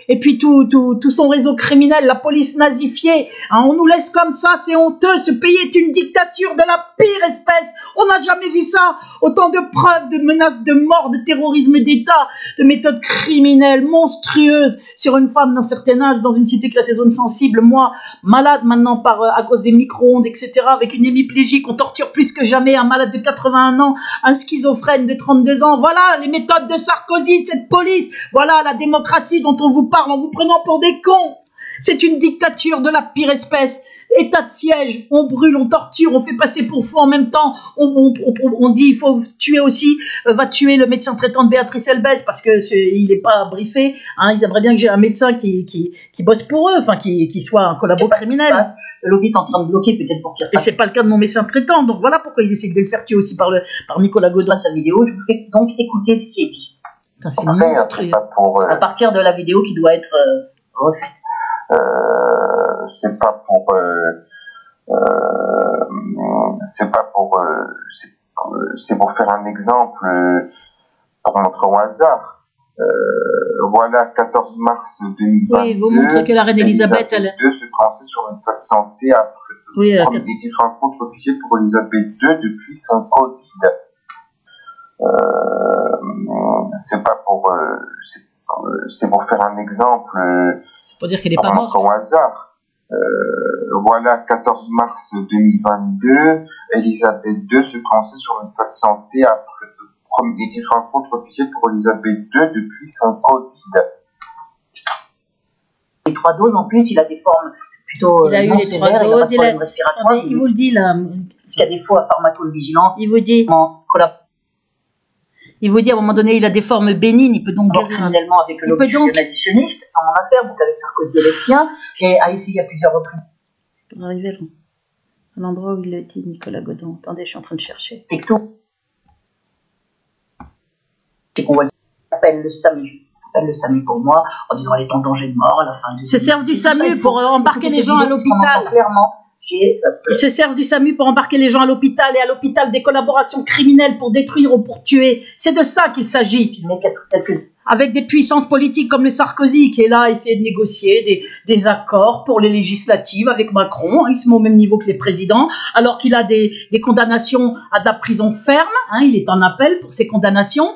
et puis tout son réseau criminel, la police nazifiée. Hein, on nous laisse comme ça, c'est honteux. Ce pays est une dictature de la pire espèce. On n'a jamais vu ça. Autant de preuves, de menaces de mort, de terrorisme d'État, de méthodes criminelles monstrueuses sur une femme d'un certain âge dans une cité classée zone sensible. Moi, malade maintenant à cause des micro-ondes, etc., avec une hémiplégie qu'on torture plus que jamais, un malade de 81 ans, un schizophrène de 32 ans. Voilà les méthodes de Sarkozy, de cette police. Voilà la démocratie dont on vous parle en vous prenant pour des cons. C'est une dictature de la pire espèce. État de siège, on brûle, on torture, on fait passer pour fou en même temps. On dit il faut tuer aussi, va tuer le médecin traitant de Béatrice Elbez parce que il n'est pas briefé. Hein, ils aimeraient bien que j'ai un médecin qui bosse pour eux, enfin qui soit un collabo criminel. Le lobby est en train de bloquer peut-être pour qu'il. Et c'est pas le cas de mon médecin traitant. Donc voilà pourquoi ils essaient de le faire tuer aussi par Nicolas Godon. Sa vidéo, je vous fais donc écouter ce qui est dit. C'est monstrueux. À partir de la vidéo qui doit être refaite. C'est pas pour faire un exemple pour montrer au hasard. Voilà, 14 mars 2022. Oui, vous montrez que la reine Elisabeth II se prononçait sur un état de santé après une rencontre officielle pour Elisabeth II depuis son Covid. C'est pour faire un exemple. C'est pour dire qu'elle n'est pas morte. Au hasard. Voilà, 14 mars 2022, Elisabeth II se prononçait sur un état de santé après une rencontre officielle pour Elisabeth II depuis son Covid. Les 3 doses en plus, il a des formes plutôt il a eu les 3 doses, il vous le dit là, parce qu'il y a des faux à pharmacovigilance. Il vous dit Il vous dit à un moment donné, il a des formes bénignes, il peut donc guérir criminellement avec le lobby additionniste en affaire, donc avec Sarkozy et les siens, et a essayé à plusieurs reprises. Pour arriver à l'endroit où il le dit, Nicolas Godon. Attendez, je suis en train de chercher. Et tout. C'est qu'on voit appelle le SAMU. Appelle le SAMU pour moi, en disant elle est en danger de mort à la fin du. Ils se servent du SAMU pour embarquer les gens à l'hôpital. Clairement. Ils se servent du SAMU pour embarquer les gens à l'hôpital, et à l'hôpital des collaborations criminelles pour détruire ou pour tuer. C'est de ça qu'il s'agit. Avec des puissances politiques comme le Sarkozy qui est là à essayer de négocier des accords pour les législatives avec Macron. Il se met au même niveau que les présidents, alors qu'il a des condamnations à de la prison ferme. Il est en appel pour ces condamnations.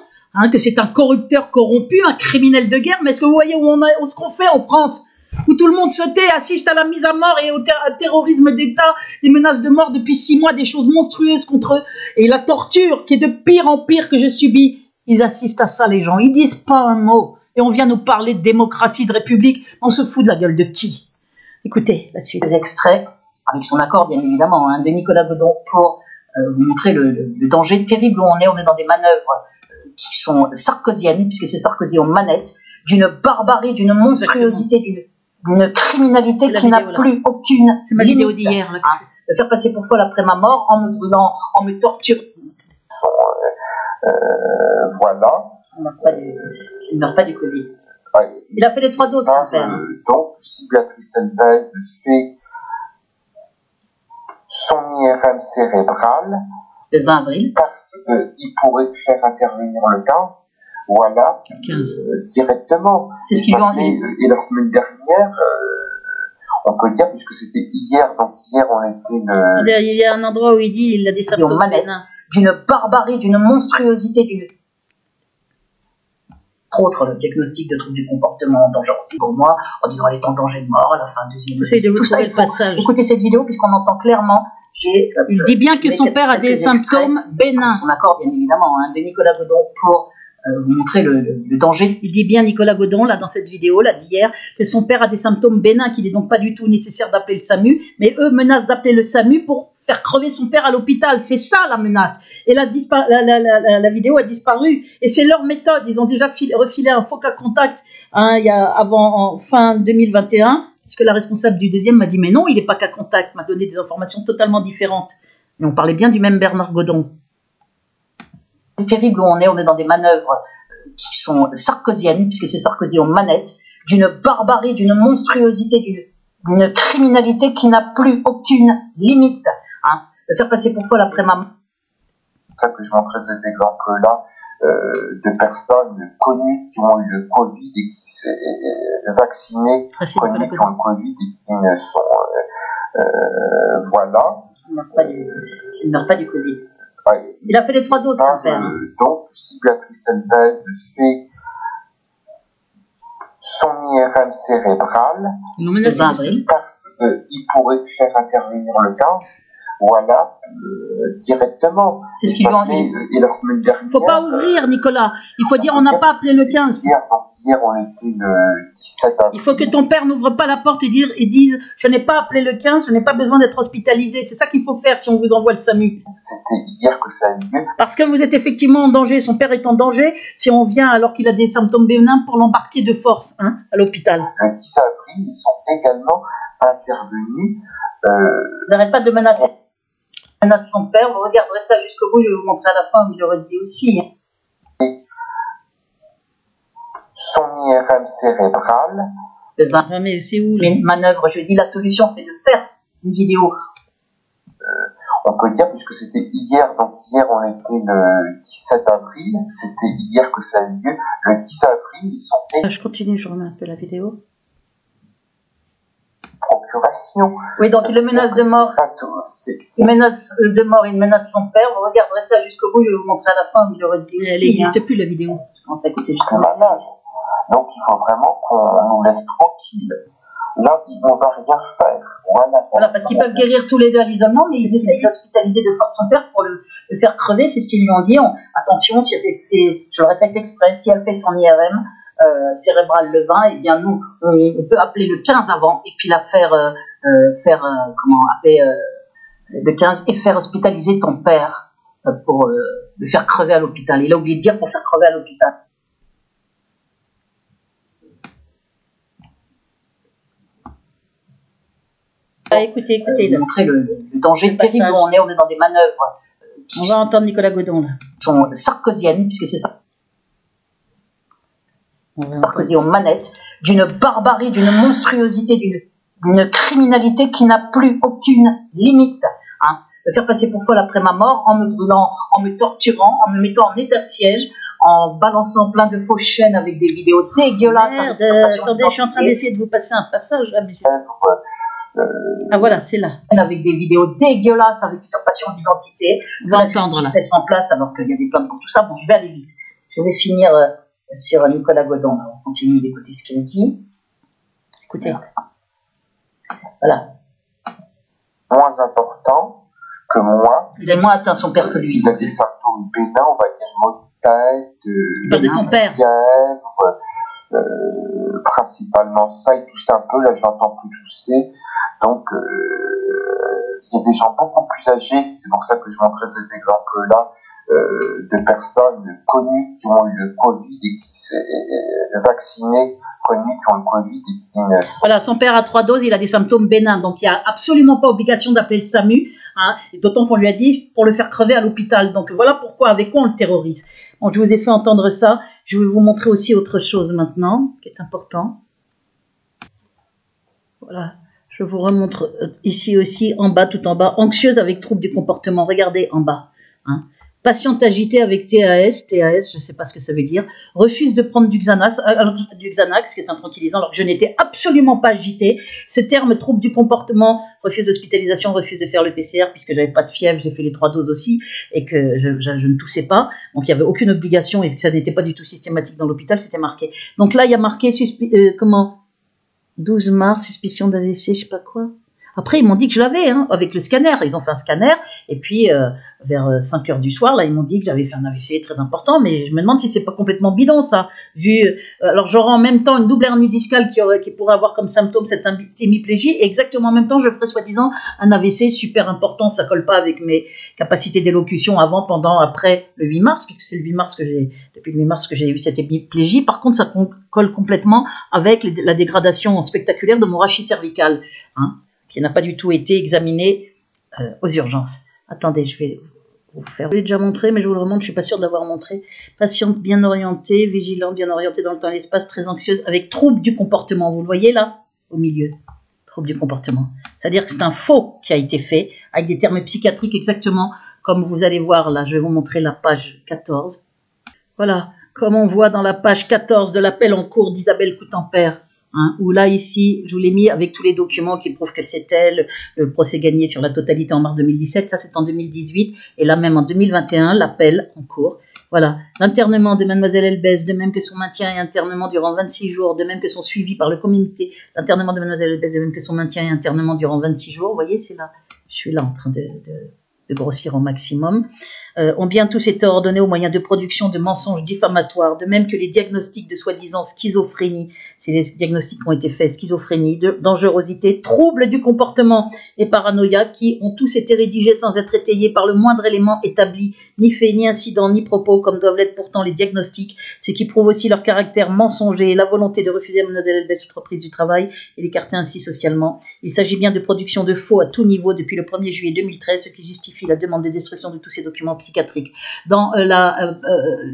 Que c'est un corrupteur corrompu, un criminel de guerre. Mais est-ce que vous voyez où ce qu'on fait en France, où tout le monde se tait, assiste à la mise à mort et au terrorisme d'État, des menaces de mort depuis 6 mois, des choses monstrueuses contre eux, et la torture qui est de pire en pire que je subis. Ils assistent à ça, les gens. Ils disent pas un mot. Et on vient nous parler de démocratie, de république. On se fout de la gueule de qui? Écoutez, la suite. Des extraits, avec son accord, bien évidemment, de Nicolas Godon, pour vous montrer le danger terrible où on est. On est dans des manœuvres qui sont sarkoziennes, puisque c'est Sarkozy aux manettes, d'une barbarie, d'une monstruosité, d'une criminalité qui n'a plus aucune. C'est ma vidéo d'hier. Me faire passer pour folle après ma mort, en me brûlant, en me torturant. Voilà. Il ne meurt pas du Covid. Il a fait les 3 doses, son père. Donc, si Béatrice Elvez fait son IRM cérébral, le 20 avril, parce qu'il pourrait faire intervenir le 15, voilà, 15. Directement. C'est ce qu'ils lui ont dit. Et la semaine dernière, on peut dire, puisque c'était hier, donc hier on était il y a un endroit où il dit il a des symptômes d'une barbarie, d'une monstruosité, entre autres, le diagnostic de troubles du comportement dangereux aussi pour moi, en disant elle est en danger de mort à la fin du deuxième. J'essaie de vous trouver le passage. Écoutez cette vidéo puisqu'on entend clairement. Il dit bien que son père a des symptômes bénins. Son accord, bien évidemment, de Nicolas Godon pour vous montrer le danger. Il dit bien, Nicolas Godon, là, dans cette vidéo, là, d'hier, que son père a des symptômes bénins, qu'il n'est donc pas du tout nécessaire d'appeler le SAMU, mais eux menacent d'appeler le SAMU pour faire crever son père à l'hôpital. C'est ça, la menace. Et la vidéo a disparu. Et c'est leur méthode. Ils ont déjà refilé un faux cas contact, en fin 2021, parce que la responsable du deuxième m'a dit, mais non, il n'est pas cas contact, m'a donné des informations totalement différentes. Mais on parlait bien du même Bernard Godon. C'est terrible où on est dans des manœuvres qui sont sarkoziennes, puisque c'est Sarkozy aux manettes, d'une barbarie, d'une monstruosité, d'une criminalité qui n'a plus aucune limite. Me faire passer pour folle après ma mort. C'est ça que je montrais cet exemple-là, de personnes connues qui ont eu le Covid et qui sont vaccinées, connues qui ont le Covid et qui ne sont... voilà. Il ne meurt pas du Covid. Il a fait les 3 doses, son père. Donc, si Béatrice Elvez fait son IRM cérébral, le 20 avril, parce qu'il pourrait faire intervenir le 15, voilà, directement. C'est ce qu'ils lui ont dit. Et la semaine dernière... Il ne faut pas ouvrir, Nicolas. Il faut dire on n'a pas appelé le 15. Hier, on était le 17 avril. Il faut que ton père n'ouvre pas la porte et dise je n'ai pas appelé le 15, je n'ai pas besoin d'être hospitalisé. C'est ça qu'il faut faire si on vous envoie le SAMU. C'était hier que ça a eu lieu. Parce que vous êtes effectivement en danger, son père est en danger, si on vient alors qu'il a des symptômes bénins pour l'embarquer de force à l'hôpital. Le 10 avril, ils sont également intervenus. Vous n'arrêtez pas de menacer son père, vous regarderez ça jusqu'au bout, je vais vous montrer à la fin, il le redit aussi. Son IRM cérébral. Le 20 mai, c'est où Une manœuvre, je dis, la solution c'est de faire une vidéo. On peut dire, puisque c'était hier, donc hier on était le 17 avril, c'était hier que ça a eu lieu, le 10 avril, ils sont... Je continue, je remets un peu la vidéo. Procuration. Oui, donc il le menace de mort. Il menace de mort, il menace son père. Vous regarderez ça jusqu'au bout, je vais vous montrer à la fin, il le redit aussi. Elle n'existe plus, la vidéo. On t'a écouté jusqu'à malade. Donc il faut vraiment qu'on nous laisse tranquille. Là, on va rien faire. Voilà, parce qu'ils peuvent guérir tous les deux à l'isolement, mais ils essayent d'hospitaliser de force son père pour le faire crever. C'est ce qu'ils lui ont dit. Attention, si elle fait, je le répète exprès, si elle fait son IRM cérébral le 20, eh bien nous, on peut appeler le 15 avant et puis la faire, le 15 et faire hospitaliser ton père pour le faire crever à l'hôpital. Il a oublié de dire pour faire crever à l'hôpital. Ah, écoutez, là. Montrer le danger terrible où on est dans des manœuvres. On va entendre Nicolas Godon, là. Qui sont sarkoziennes, puisque c'est ça. Sarkozy aux manettes, d'une barbarie, d'une monstruosité, d'une criminalité qui n'a plus aucune limite. Hein. Me faire passer pour folle après ma mort, en me brûlant, en me torturant, en me mettant en état de siège, en balançant plein de fausses chaînes avec des vidéos dégueulasses. Merde, attendez, je suis en train d'essayer de vous passer un passage là, monsieur. Ah voilà, c'est là. Avec des vidéos dégueulasses avec usurpation d'identité. On va entendre là. En place alors qu'il y a des plaintes pour tout ça. Bon, je vais aller vite. Je vais finir sur Nicolas Godon. On continue d'écouter ce qu'il dit. Écoutez. Voilà. Moins important que moi. Il est moins atteint son père que lui. Il a des symptômes bénins, on va dire maux de tête, il parle de son père. Fièvre, principalement ça, il tousse un peu, là je l'entends plus tousser. Donc il y a des gens beaucoup plus âgés, c'est pour ça que je montrais cet exemple-là, de personnes connues qui ont eu le Covid et qui s'est vaccinées, connues qui ont le Covid et qui ne... Voilà, son père a 3 doses, il a des symptômes bénins, donc il n'y a absolument pas obligation d'appeler le SAMU, hein, d'autant qu'on lui a dit pour le faire crever à l'hôpital. Donc voilà pourquoi, avec quoi on le terrorise. Bon, je vous ai fait entendre ça, je vais vous montrer aussi autre chose maintenant, qui est important. Voilà, je vous remontre ici aussi, en bas, tout en bas, anxieuse avec trouble du comportement, regardez en bas, hein. Patiente agitée avec TAS, je ne sais pas ce que ça veut dire, refuse de prendre du Xanax, qui est un tranquillisant, alors que je n'étais absolument pas agitée. Ce terme trouble du comportement, refuse d'hospitalisation, refuse de faire le PCR, puisque j'avais pas de fièvre, j'ai fait les 3 doses aussi, et que je ne toussais pas, donc il n'y avait aucune obligation, et que ça n'était pas du tout systématique dans l'hôpital, c'était marqué. Donc là, il y a marqué, 12 mars, suspicion d'AVC, je sais pas quoi. Après, ils m'ont dit que je l'avais, hein, avec le scanner. Ils ont fait un scanner, et puis vers 5 heures du soir, là, ils m'ont dit que j'avais fait un AVC très important, mais je me demande si c'est pas complètement bidon, ça. Alors, j'aurai en même temps une double hernie discale qui pourrait avoir comme symptôme cette hémiplégie, et exactement en même temps, je ferai soi-disant un AVC super important. Ça colle pas avec mes capacités d'élocution avant, pendant, après le 8 mars, puisque c'est le 8 mars depuis le 8 mars que j'ai eu cette hémiplégie. Par contre, ça colle complètement avec la dégradation spectaculaire de mon rachis cervical, hein, qui n'a pas du tout été examiné aux urgences. Attendez, je vais vous faire. Je l'ai déjà montré, mais je vous le remontre, je ne suis pas sûre de l'avoir montré. Patiente bien orientée, vigilante, bien orientée dans le temps et l'espace, très anxieuse, avec trouble du comportement. Vous le voyez là, au milieu, trouble du comportement. C'est-à-dire que c'est un faux qui a été fait, avec des termes psychiatriques exactement comme vous allez voir là. Je vais vous montrer la page 14. Voilà, comme on voit dans la page 14 de l'appel en cours d'Isabelle Coutempère. Hein, où là, ici, je vous l'ai mis avec tous les documents qui prouvent que c'est elle, le procès gagné sur la totalité en mars 2017, ça c'est en 2018, et là même en 2021, l'appel en cours. Voilà, l'internement de Mademoiselle Elbès, de même que son maintien et internement durant 26 jours, de même que son suivi par le comité, l'internement de Mademoiselle Elbès, de même que son maintien et internement durant 26 jours, vous voyez, c'est là, je suis là en train de grossir au maximum, ont bien tous été ordonnés au moyen de production de mensonges diffamatoires, de même que les diagnostics de soi-disant schizophrénie, c'est les diagnostics qui ont été faits, schizophrénie, de dangerosité, troubles du comportement et paranoïa, qui ont tous été rédigés sans être étayés par le moindre élément établi, ni fait, ni incident, ni propos, comme doivent l'être pourtant les diagnostics, ce qui prouve aussi leur caractère mensonger, la volonté de refuser à Mademoiselle Elbès toute reprise du travail et l'écarter ainsi socialement. Il s'agit bien de production de faux à tout niveau depuis le 1er juillet 2013, ce qui justifie la demande de destruction de tous ces documents psychiatriques. Dans la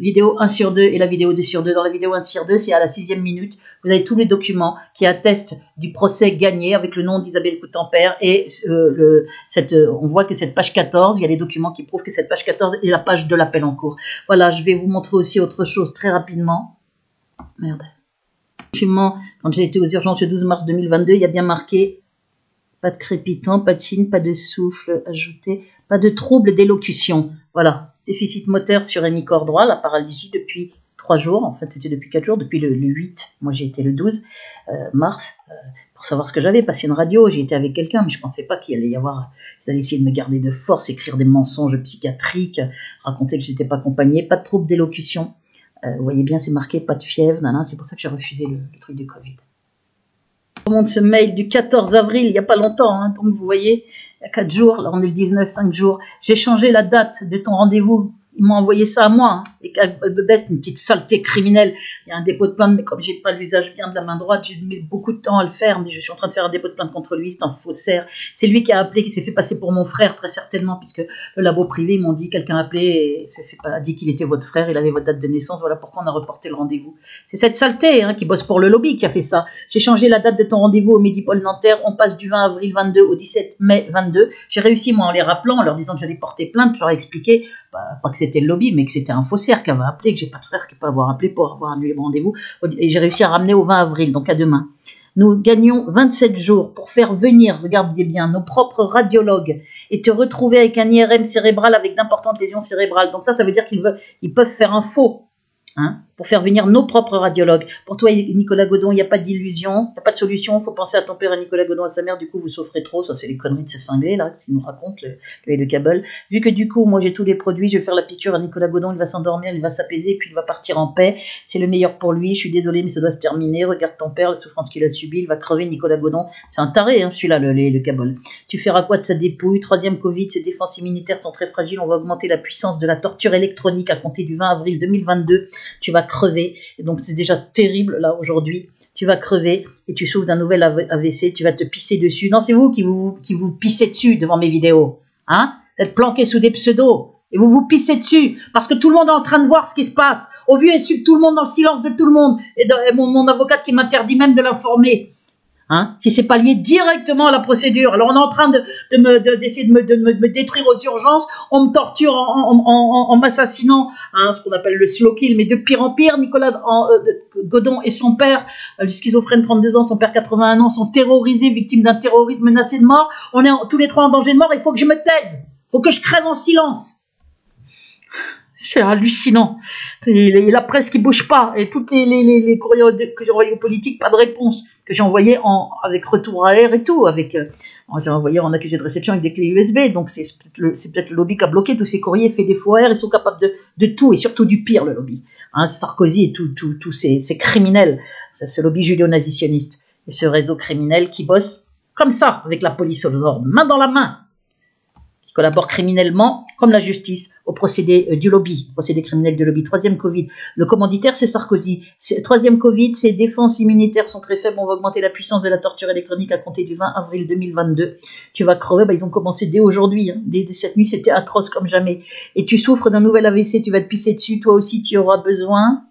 vidéo 1 sur 2 et la vidéo 2 sur 2, dans la vidéo 1 sur 2, c'est à la 6e minute, vous avez tous les documents qui attestent du procès gagné avec le nom d'Isabelle Coutempère et on voit que cette page 14, il y a les documents qui prouvent que cette page 14 est la page de l'appel en cours. Voilà, je vais vous montrer aussi autre chose très rapidement. Merde. Quand j'ai été aux urgences le 12 mars 2022, il y a bien marqué pas de crépitant, pas de signe, pas de souffle ajouté, pas de trouble d'élocution. Voilà, déficit moteur sur hémicorps droit, la paralysie depuis 3 jours, en fait c'était depuis 4 jours, depuis le 8, moi j'ai été le 12 mars, pour savoir ce que j'avais, passer une radio, j'ai été avec quelqu'un, mais je ne pensais pas qu'il allait y avoir, ils allaient essayer de me garder de force, écrire des mensonges psychiatriques, raconter que je n'étais pas accompagnée, pas de trouble d'élocution, vous voyez bien c'est marqué, pas de fièvre, c'est pour ça que j'ai refusé le truc du Covid. Je remonte ce mail du 14 avril, il n'y a pas longtemps, hein, donc vous voyez, il y a 4 jours, là on est le 19, 5 jours, j'ai changé la date de ton rendez-vous. Ils m'ont envoyé ça à moi, hein. Et Albebest, une petite saleté criminelle. Il y a un dépôt de plainte, mais comme j'ai pas l'usage bien de la main droite, j'ai mis beaucoup de temps à le faire, mais je suis en train de faire un dépôt de plainte contre lui, c'est un faussaire. C'est lui qui a appelé, qui s'est fait passer pour mon frère, très certainement, puisque le labo privé, ils m'ont dit, quelqu'un a appelé et a dit qu'il était votre frère, il avait votre date de naissance, voilà pourquoi on a reporté le rendez-vous. C'est cette saleté, hein, qui bosse pour le lobby qui a fait ça. J'ai changé la date de ton rendez-vous au Medipôle Nanterre, on passe du 20 avril 22 au 17 mai 22. J'ai réussi, moi, en les rappelant, en leur disant que j'allais porter plainte, je leur ai expliqué, pas que c'était le lobby, mais que c'était un faussaire qui avait appelé, que j'ai pas de frère qui peut avoir appelé pour avoir annulé mon rendez-vous. Et j'ai réussi à ramener au 20 avril, donc à demain. Nous gagnons 27 jours pour faire venir, regardez bien, nos propres radiologues et te retrouver avec un IRM cérébral avec d'importantes lésions cérébrales. Donc ça veut dire qu'ils peuvent faire un faux. Hein, pour faire venir nos propres radiologues. Pour toi, Nicolas Godon, il n'y a pas d'illusion, il n'y a pas de solution, il faut penser à ton père, à Nicolas Godon, à sa mère, du coup vous souffrez trop, ça c'est les conneries de ces cinglés là, ce qu'ils nous racontent, le câble. Vu que du coup, moi j'ai tous les produits, je vais faire la piqûre à Nicolas Godon, il va s'endormir, il va s'apaiser, et puis il va partir en paix, c'est le meilleur pour lui, je suis désolée mais ça doit se terminer, regarde ton père, la souffrance qu'il a subie, il va crever Nicolas Godon, c'est un taré hein, celui-là, le câble. Tu feras quoi de sa dépouille? Troisième Covid, ses défenses immunitaires sont très fragiles, on va augmenter la puissance de la torture électronique à compter du 20 avril 2022, tu vas crever. Et donc c'est déjà terrible là aujourd'hui, tu vas crever et tu souffres d'un nouvel AVC, tu vas te pisser dessus. Non, c'est vous qui vous pissez dessus devant mes vidéos, hein? Vous êtes planqués sous des pseudos et vous vous pissez dessus parce que tout le monde est en train de voir ce qui se passe, au vu et su de tout le monde, dans le silence de tout le monde, et mon avocate qui m'interdit même de l'informer. Hein, si c'est pas lié directement à la procédure. Alors on est en train d'essayer de me détruire aux urgences, on me torture en m'assassinant, hein, ce qu'on appelle le slow kill, mais de pire en pire. Nicolas Godon et son père, le schizophrène 32 ans, son père 81 ans, sont terrorisés, victimes d'un terrorisme menacé de mort. On est tous les trois en danger de mort, il faut que je me taise, il faut que je crève en silence. C'est hallucinant. Et la presse qui bouge pas. Et toutes les courriers que j'ai envoyés aux politiques, pas de réponse. Que j'ai envoyé avec retour à air et tout. J'ai envoyé en accusé de réception avec des clés USB. Donc c'est peut-être le lobby qui a bloqué tous ces courriers, fait des faux airs. Ils sont capables de tout et surtout du pire, le lobby. Hein, Sarkozy et tous ces criminels. Ce lobby judéo-nazitionniste. Et ce réseau criminel qui bosse comme ça, avec la police aux ordres, main dans la main. Collabore criminellement, comme la justice, au procédé du lobby, procédé criminel du lobby. Troisième Covid, le commanditaire, c'est Sarkozy. Troisième Covid, ses défenses immunitaires sont très faibles, on va augmenter la puissance de la torture électronique à compter du 20 avril 2022. Tu vas crever, ils ont commencé dès aujourd'hui, hein. Dès cette nuit, c'était atroce comme jamais. Et tu souffres d'un nouvel AVC, tu vas te pisser dessus, toi aussi, tu auras besoin...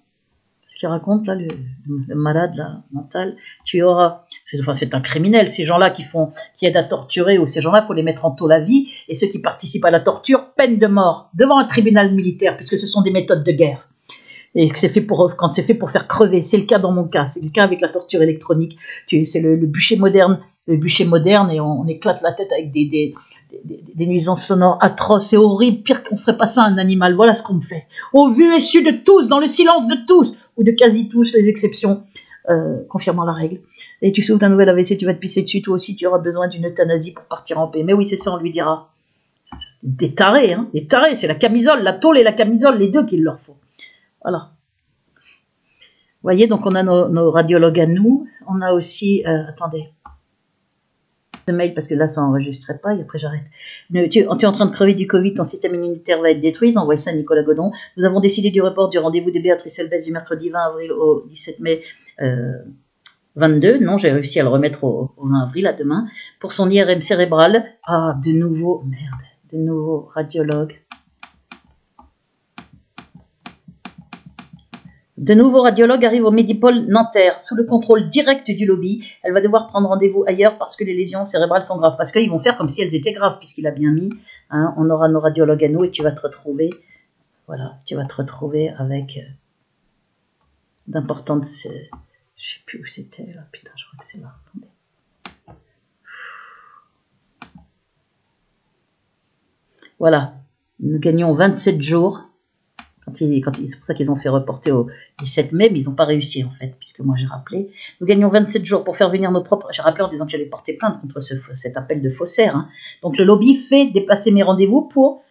Ce qu'il raconte là, le malade là, mental, tu auras, c'est un criminel, ces gens-là qui aident à torturer, ou ces gens-là, il faut les mettre en taule à vie, et ceux qui participent à la torture, peine de mort, devant un tribunal militaire, puisque ce sont des méthodes de guerre. Et quand c'est fait pour faire crever, c'est le cas dans mon cas, c'est le cas avec la torture électronique, c'est le bûcher moderne, et on éclate la tête avec des nuisances sonores atroces et horribles, pire qu'on ferait pas ça à un animal, voilà ce qu'on me fait. Au vu et su de tous, dans le silence de tous, ou de quasi tous, les exceptions, confirmant la règle. Et tu souffres d'un nouvel AVC, tu vas te pisser dessus, toi aussi tu auras besoin d'une euthanasie pour partir en paix. Mais oui, c'est ça, on lui dira. Des tarés, hein, des tarés, c'est la camisole, la tôle et la camisole, les deux qu'il leur faut. Voilà. Vous voyez, donc on a nos radiologues à nous, on a aussi, attendez, ce mail parce que là ça n'enregistrait pas et après j'arrête. Tu es en train de crever du Covid, ton système immunitaire va être détruit, envoie ça à Nicolas Godon. Nous avons décidé du report du rendez-vous de Béatrice Elbès du mercredi 20 avril au 17 mai 22. Non, j'ai réussi à le remettre au 20 avril, à demain, pour son IRM cérébral. Ah, de nouveau radiologues. De nouveaux radiologues arrivent au Medipôle Nanterre, sous le contrôle direct du lobby. Elle va devoir prendre rendez-vous ailleurs parce que les lésions cérébrales sont graves. Parce qu'ils vont faire comme si elles étaient graves, puisqu'il a bien mis. Hein, on aura nos radiologues à nous et tu vas te retrouver. Voilà, tu vas te retrouver avec d'importantes... Je ne sais plus où c'était là. Putain, je crois que c'est là. Attendez. Voilà, nous gagnons 27 jours. C'est pour ça qu'ils ont fait reporter au 17 mai, mais ils n'ont pas réussi en fait, puisque moi j'ai rappelé. Nous gagnons 27 jours pour faire venir nos propres... J'ai rappelé en disant que j'allais porter plainte contre cet appel de faussaire. Hein. Donc le lobby fait déplacer mes rendez-vous pour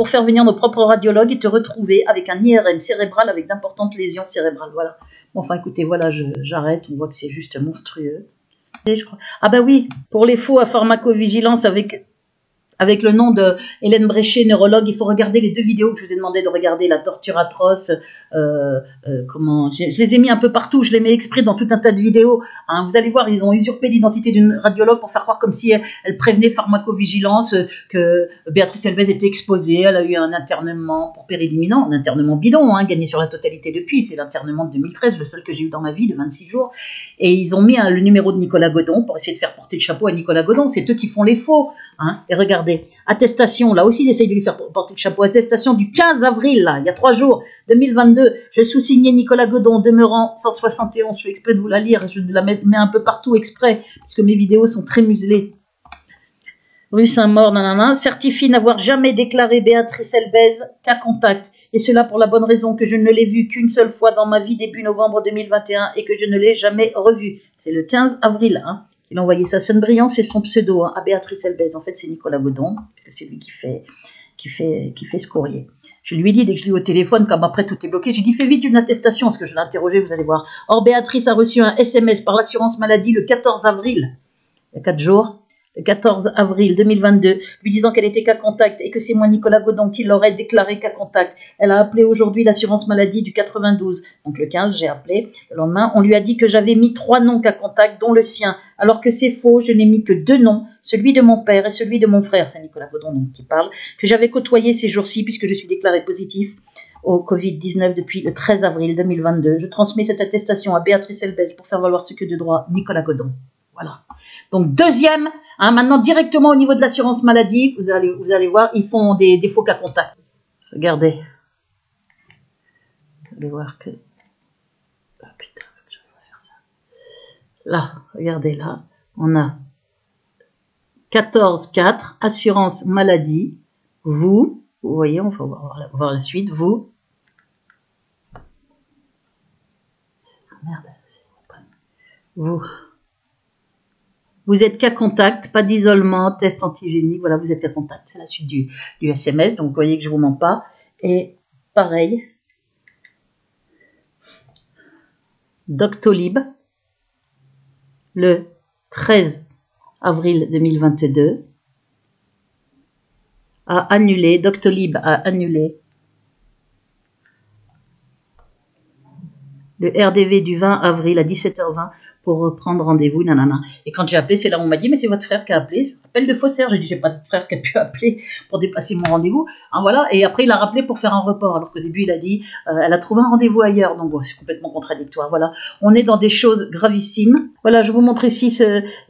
faire venir nos propres radiologues et te retrouver avec un IRM cérébral avec d'importantes lésions cérébrales. Voilà. Bon, enfin écoutez, voilà, j'arrête. On voit que c'est juste monstrueux. Je crois. Ah bah oui, pour les faux à pharmacovigilance avec avec le nom de Hélène Bréchet, neurologue. Il faut regarder les 2 vidéos que je vous ai demandé de regarder, la torture atroce. Je les ai mis un peu partout, je les mets exprès dans tout un tas de vidéos. Hein. Vous allez voir, ils ont usurpé l'identité d'une radiologue pour faire croire comme si elle prévenait pharmacovigilance, que Béatrice Elbez était exposée. Elle a eu un internement pour péril imminent, un internement bidon, hein, gagné sur la totalité depuis. C'est l'internement de 2013, le seul que j'ai eu dans ma vie de 26 jours. Et ils ont mis le numéro de Nicolas Godon pour essayer de faire porter le chapeau à Nicolas Godon. C'est eux qui font les faux. Hein. Et regardez, attestation, là aussi ils essayent de lui faire porter le chapeau, attestation du 15 avril, là, il y a 3 jours, 2022, je sous-signais Nicolas Godon, demeurant 171, je fais exprès de vous la lire, je la mets un peu partout exprès, puisque mes vidéos sont très muselées. Rue Saint-Maur, nanana, certifie n'avoir jamais déclaré Béatrice Elbez cas contact, et cela pour la bonne raison que je ne l'ai vue qu'une seule fois dans ma vie début novembre 2021 et que je ne l'ai jamais revue. C'est le 15 avril, hein. Il a envoyé ça. Seine-Briand, c'est son pseudo, hein, à Béatrice Elbez. En fait, c'est Nicolas Godon, parce que c'est lui qui fait ce courrier. Je lui ai dit, dès que je l'ai eu au téléphone, comme après tout est bloqué, j'ai dit, fais vite une attestation, parce que je l'ai interrogé, vous allez voir. Or, Béatrice a reçu un SMS par l'assurance maladie le 14 avril, il y a 4 jours, le 14 avril 2022, lui disant qu'elle était cas contact et que c'est moi, Nicolas Godon, qui l'aurait déclaré cas contact. Elle a appelé aujourd'hui l'assurance maladie du 92. Donc le 15, j'ai appelé. Le lendemain, on lui a dit que j'avais mis 3 noms cas contact, dont le sien. Alors que c'est faux, je n'ai mis que 2 noms, celui de mon père et celui de mon frère. C'est Nicolas Godon donc, qui parle. Que j'avais côtoyé ces jours-ci puisque je suis déclaré positif au Covid-19 depuis le 13 avril 2022. Je transmets cette attestation à Béatrice Elbez pour faire valoir ce que de droit Nicolas Godon. Voilà. Donc deuxième, hein, maintenant directement au niveau de l'assurance maladie, vous allez voir, ils font des faux cas contacts. Regardez. Vous allez voir que... Ah putain, je vais faire ça. Là, regardez là, on a 14-4, assurance maladie, vous voyez, on va voir la suite, vous... Merde. Vous êtes cas contact, pas d'isolement, test antigénique, voilà, vous êtes cas contact. C'est la suite du SMS, donc vous voyez que je ne vous mens pas. Et pareil, Doctolib, le 13 avril 2022, a annulé, Doctolib a annulé le RDV du 20 avril à 17h20 pour reprendre rendez-vous, nanana. Et quand j'ai appelé, c'est là où on m'a dit, mais c'est votre frère qui a appelé. Appel de faussaire. J'ai dit, j'ai pas de frère qui a pu appeler pour déplacer mon rendez-vous. Hein, voilà. Et après, il a rappelé pour faire un report. Alors qu'au début, il a dit, elle a trouvé un rendez-vous ailleurs. Donc, bon, c'est complètement contradictoire. Voilà. On est dans des choses gravissimes. Voilà, je vous montre ici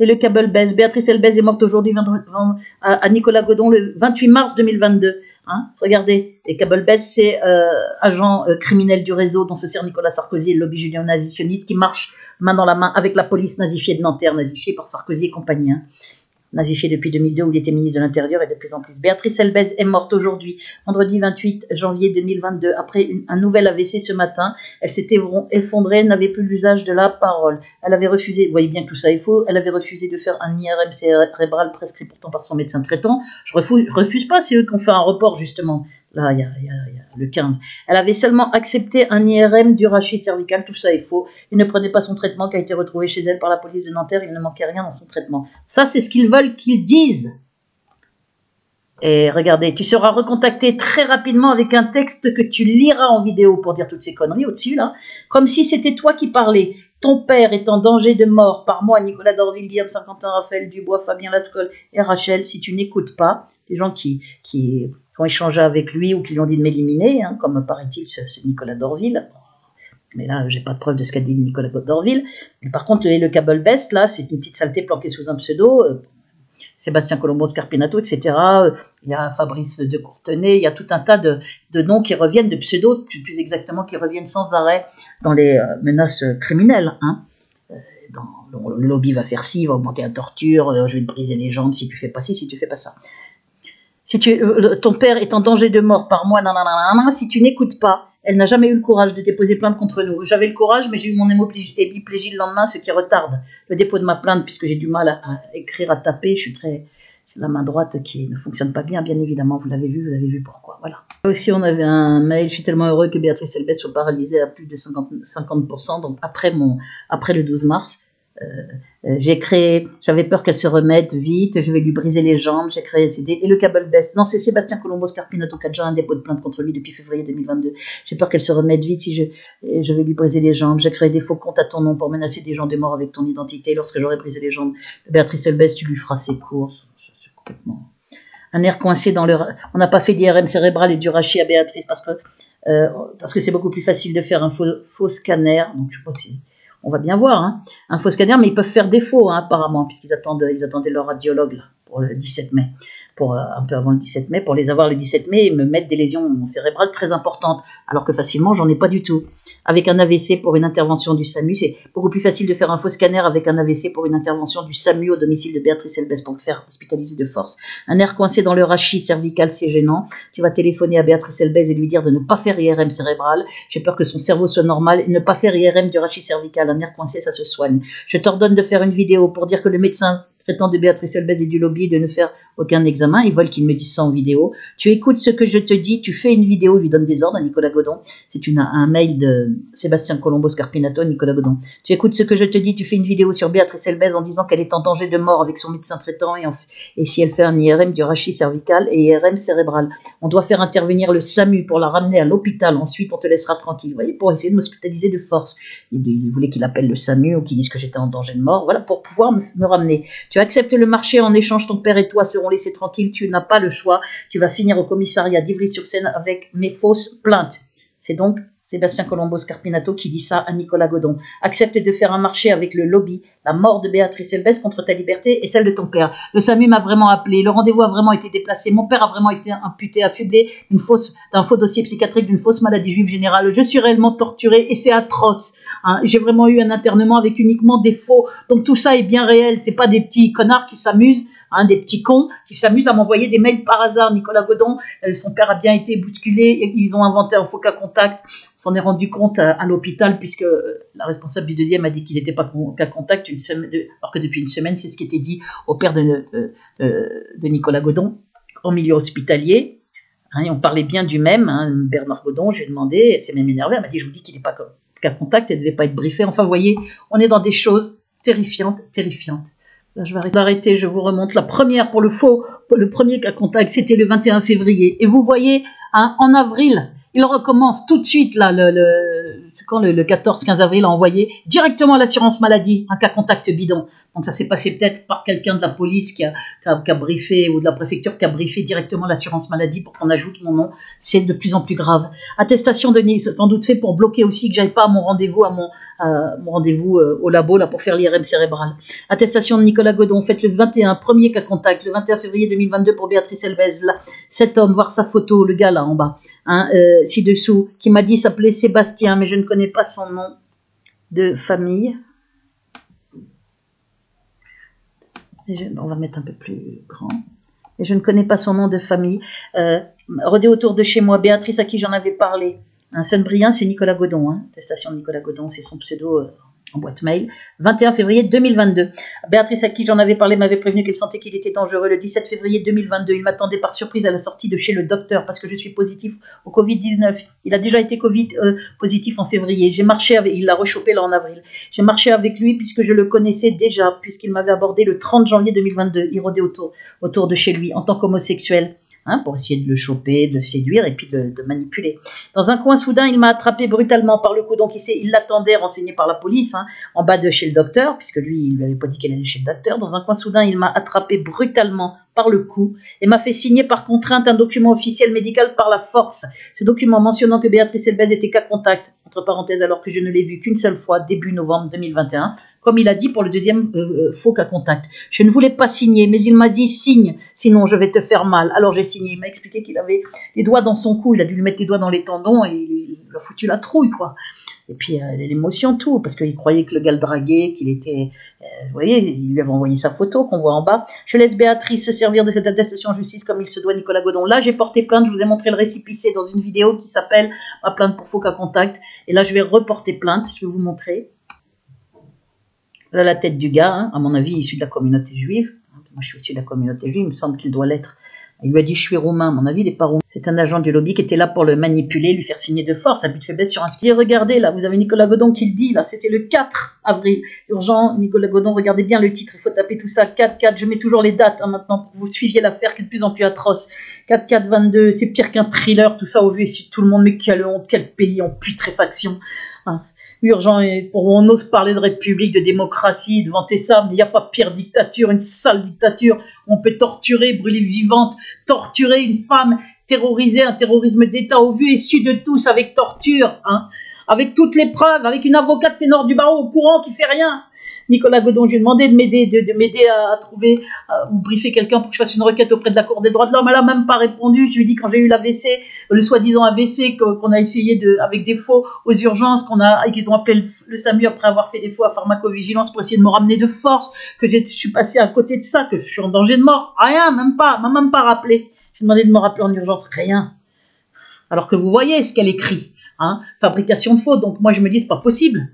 le câble Elbez. Béatrice Elbez est morte aujourd'hui à Nicolas Godon le 28 mars 2022. Hein, regardez, et Kabelbès, c'est agent criminel du réseau dont se sert Nicolas Sarkozy et le lobby judéo-nazitionniste qui marche main dans la main avec la police nazifiée de Nanterre, nazifiée par Sarkozy et compagnie. Hein. Nazifié depuis 2002 où il était ministre de l'Intérieur et de plus en plus. Béatrice Elbez est morte aujourd'hui, vendredi 28 janvier 2022, après un nouvel AVC ce matin. Elle s'était effondrée, n'avait plus l'usage de la parole. Elle avait refusé, vous voyez bien que tout ça est faux, elle avait refusé de faire un IRM cérébral prescrit pourtant par son médecin traitant. Je refuse pas, c'est eux qui ont fait un report justement. Là, il y a le 15. Elle avait seulement accepté un IRM du rachis cervical, tout ça est faux. Il ne prenait pas son traitement qui a été retrouvé chez elle par la police de Nanterre, il ne manquait rien dans son traitement. Ça, c'est ce qu'ils veulent qu'ils disent. Et regardez, tu seras recontacté très rapidement avec un texte que tu liras en vidéo pour dire toutes ces conneries au-dessus, là, comme si c'était toi qui parlais. Ton père est en danger de mort par moi, Nicolas Dorville, Guillaume Saint-Quentin, Raphaël Dubois, Fabien Lascole et Rachel, si tu n'écoutes pas, les gens qui ont échangé avec lui ou qui lui ont dit de m'éliminer, hein, comme paraît-il ce Nicolas Dorville. Mais là, j'ai pas de preuve de ce qu'a dit Nicolas Dorville. Mais par contre, le câble Best, là, c'est une petite saleté planquée sous un pseudo. Sébastien Colombo Scarpinato, etc. Il y a Fabrice de Courtenay, il y a tout un tas de noms qui reviennent, de pseudos, plus exactement, qui reviennent sans arrêt dans les menaces criminelles. Hein. Le lobby va faire ci, va augmenter la torture, je vais te briser les jambes si tu fais pas ci, si tu fais pas ça. Si ton père est en danger de mort par moi, nanana, si tu n'écoutes pas, elle n'a jamais eu le courage de déposer plainte contre nous. J'avais le courage, mais j'ai eu mon hémiplégie le lendemain, ce qui retarde le dépôt de ma plainte, puisque j'ai du mal à écrire, à taper. J'ai la main droite qui ne fonctionne pas bien évidemment. Vous avez vu pourquoi. Voilà. Aussi, on avait un mail. Je suis tellement heureux que Béatrice Elbez soit paralysée à plus de 50%, donc après le 12 mars. J'ai créé, j'avais peur qu'elle se remette vite, je vais lui briser les jambes, j'ai créé et le câble baisse. Non, c'est Sébastien Colombo Scarpinato qui a déjà un dépôt de plainte contre lui depuis février 2022. J'ai peur qu'elle se remette vite si je vais lui briser les jambes. J'ai créé des faux comptes à ton nom pour menacer des gens de mort avec ton identité. Lorsque j'aurai brisé les jambes de Béatrice Elbès, tu lui feras ses courses. C'est complètement... Un nerf coincé dans le... On n'a pas fait d'IRM cérébral et du rachis à Béatrice parce que c'est beaucoup plus facile de faire un faux scanner. Donc je sais pas si... On va bien voir, hein. Un faux scanner, mais ils peuvent faire défaut, hein, apparemment, puisqu'ils attendaient leur radiologue là, pour le 17 mai, un peu avant le 17 mai, pour les avoir le 17 mai et me mettre des lésions cérébrales très importantes, alors que facilement, j'en ai pas du tout. Avec un AVC pour une intervention du SAMU, c'est beaucoup plus facile de faire un faux scanner avec un AVC pour une intervention du SAMU au domicile de Béatrice Elbès pour le faire hospitaliser de force. Un nerf coincé dans le rachis cervical, c'est gênant. Tu vas téléphoner à Béatrice Elbès et lui dire de ne pas faire IRM cérébral. J'ai peur que son cerveau soit normal et ne pas faire IRM du rachis cervical. Un nerf coincé, ça se soigne. Je t'ordonne de faire une vidéo pour dire que le médecin traitant de Béatrice Elbès et du lobby de ne faire aucun examen. Ils veulent qu'il me dise ça en vidéo. Tu écoutes ce que je te dis, tu fais une vidéo, lui donne des ordres à Nicolas Godon. C'est un mail de Sébastien Colombo Scarpinato, Nicolas Godon. Tu écoutes ce que je te dis, tu fais une vidéo sur Béatrice Elbès en disant qu'elle est en danger de mort avec son médecin traitant et si elle fait un IRM du rachis cervical et IRM cérébral. On doit faire intervenir le SAMU pour la ramener à l'hôpital. Ensuite, on te laissera tranquille. Vous voyez, pour essayer de m'hospitaliser de force. Il voulait qu'il appelle le SAMU ou qu'il dise que j'étais en danger de mort. Voilà, pour pouvoir me ramener. Tu acceptes le marché en échange, ton père et toi seront laissés tranquilles, tu n'as pas le choix, tu vas finir au commissariat d'Ivry-sur-Seine avec mes fausses plaintes. C'est donc Sébastien Colombo Scarpinato qui dit ça à Nicolas Godon. Accepte de faire un marché avec le lobby, la mort de Béatrice Elbès contre ta liberté et celle de ton père. Le SAMU m'a vraiment appelé, le rendez-vous a vraiment été déplacé, mon père a vraiment été imputé, affublé d'un faux dossier psychiatrique, d'une fausse maladie juive générale. Je suis réellement torturé et c'est atroce. Hein. J'ai vraiment eu un internement avec uniquement des faux. Donc tout ça est bien réel, c'est pas des petits connards qui s'amusent. Hein, des petits cons qui s'amusent à m'envoyer des mails par hasard. Nicolas Godon, son père a bien été bousculé, ils ont inventé un faux cas contact. On s'en est rendu compte à l'hôpital puisque la responsable du deuxième a dit qu'il n'était pas cas contact alors que depuis une semaine, c'est ce qui était dit au père de Nicolas Godon en milieu hospitalier. Hein, et on parlait bien du même, hein, Bernard Godon, j'ai demandé, elle s'est même énervée, elle m'a dit, je vous dis qu'il n'est pas cas contact, elle ne devait pas être briefée. Enfin, vous voyez, on est dans des choses terrifiantes. Là, je vais arrêter, je vous remonte la première pour le premier cas contact, c'était le 21 février. Et vous voyez, hein, en avril, il recommence tout de suite, là, c'est quand le 14-15 avril, a envoyé directement à l'assurance maladie un cas contact bidon. Donc ça s'est passé peut-être par quelqu'un de la police qui a briefé, ou de la préfecture qui a briefé directement l'assurance maladie pour qu'on ajoute mon nom. C'est de plus en plus grave. Attestation de Nice, sans doute fait pour bloquer aussi que j'aille pas à mon rendez-vous, mon rendez-vous au labo là pour faire l'IRM cérébral. Attestation de Nicolas Godon, faite le 21, premier cas contact, le 21 février 2022 pour Béatrice Elbès. Là, cet homme, voir sa photo, le gars là en bas, hein, ci-dessous, qui m'a dit s'appelait Sébastien, mais je ne connais pas son nom de famille. On va mettre un peu plus grand. Et je ne connais pas son nom de famille. Rodé autour de chez moi, Béatrice à qui j'en avais parlé. Un Saint-Brien, c'est Nicolas Godon. Hein. Attestation de Nicolas Godon, c'est son pseudo en boîte mail. 21 février 2022. Béatrice à qui j'en avais parlé m'avait prévenu qu'elle sentait qu'il était dangereux. Le 17 février 2022, il m'attendait par surprise à la sortie de chez le docteur parce que je suis positif au Covid-19. Il a déjà été positif en février. J'ai marché avec, il l'a rechopé là en avril. J'ai marché avec lui puisque je le connaissais déjà, puisqu'il m'avait abordé le 30 janvier 2022. Il rôdait autour de chez lui en tant qu'homosexuel. Hein, pour essayer de le choper, de le séduire et puis de manipuler. Dans un coin soudain, il m'a attrapé brutalement par le cou, donc il l'attendait, renseigné par la police, hein, en bas de chez le docteur, puisque lui, il lui avait pas dit qu'elle allait chez le docteur. Dans un coin soudain, il m'a attrapé brutalement par le cou et m'a fait signer par contrainte un document officiel médical par la force. Ce document mentionnant que Béatrice Elbès était cas contact, entre parenthèses, alors que je ne l'ai vu qu'une seule fois, début novembre 2021, comme il a dit pour le deuxième faux cas contact. Je ne voulais pas signer, mais il m'a dit signe, sinon je vais te faire mal. Alors j'ai signé. Il m'a expliqué qu'il avait les doigts dans son cou, il a dû lui mettre les doigts dans les tendons et il a foutu la trouille, quoi. Et puis l'émotion, tout, parce qu'il croyait que le gars le draguait, qu'il était... vous voyez, il lui avait envoyé sa photo qu'on voit en bas. Je laisse Béatrice se servir de cette attestation en justice comme il se doit, Nicolas Godon. Là, j'ai porté plainte, je vous ai montré le récépissé dans une vidéo qui s'appelle « Ma plainte pour faux cas contact ». Et là, je vais reporter plainte, je vais vous montrer. Là, la tête du gars, hein, à mon avis, issu de la communauté juive. Moi, je suis issu de la communauté juive, il me semble qu'il doit l'être. Il lui a dit, je suis roumain. À mon avis, il n'est pas roumain. C'est un agent du lobby qui était là pour le manipuler, lui faire signer de force, un but de faiblesse sur un ski. Regardez, là, vous avez Nicolas Godon qui le dit, là, c'était le 4 avril. Urgent, Nicolas Godon, regardez bien le titre, il faut taper tout ça, 4-4, je mets toujours les dates, hein, maintenant, pour que vous suiviez l'affaire qui est de plus en plus atroce. 4-4-22, c'est pire qu'un thriller, tout ça au vu et su de tout le monde, mais quelle honte, quel pays en putréfaction. Hein. Urgent, et on ose parler de république, de démocratie, de vanter ça, mais il n'y a pas pire dictature, une sale dictature, on peut torturer, brûler vivante, torturer une femme, terroriser, un terrorisme d'État au vu et su de tous avec torture, hein, avec toutes les preuves, avec une avocate ténor du barreau au courant qui fait rien. Nicolas Godon, je lui ai demandé de m'aider à trouver ou briefer quelqu'un pour que je fasse une requête auprès de la Cour des droits de l'homme. Elle n'a même pas répondu. Je lui ai dit quand j'ai eu l'AVC, le soi-disant AVC qu'on a essayé avec des faux aux urgences, qu'ils ont appelé le SAMU après avoir fait des faux à pharmacovigilance pour essayer de me ramener de force, que je suis passé à côté de ça, que je suis en danger de mort. Rien, m'a même pas rappelé. Je lui ai demandé de me rappeler en urgence. Rien. Alors que vous voyez ce qu'elle écrit. Hein, fabrication de faux. Donc moi je me dis c'est pas possible.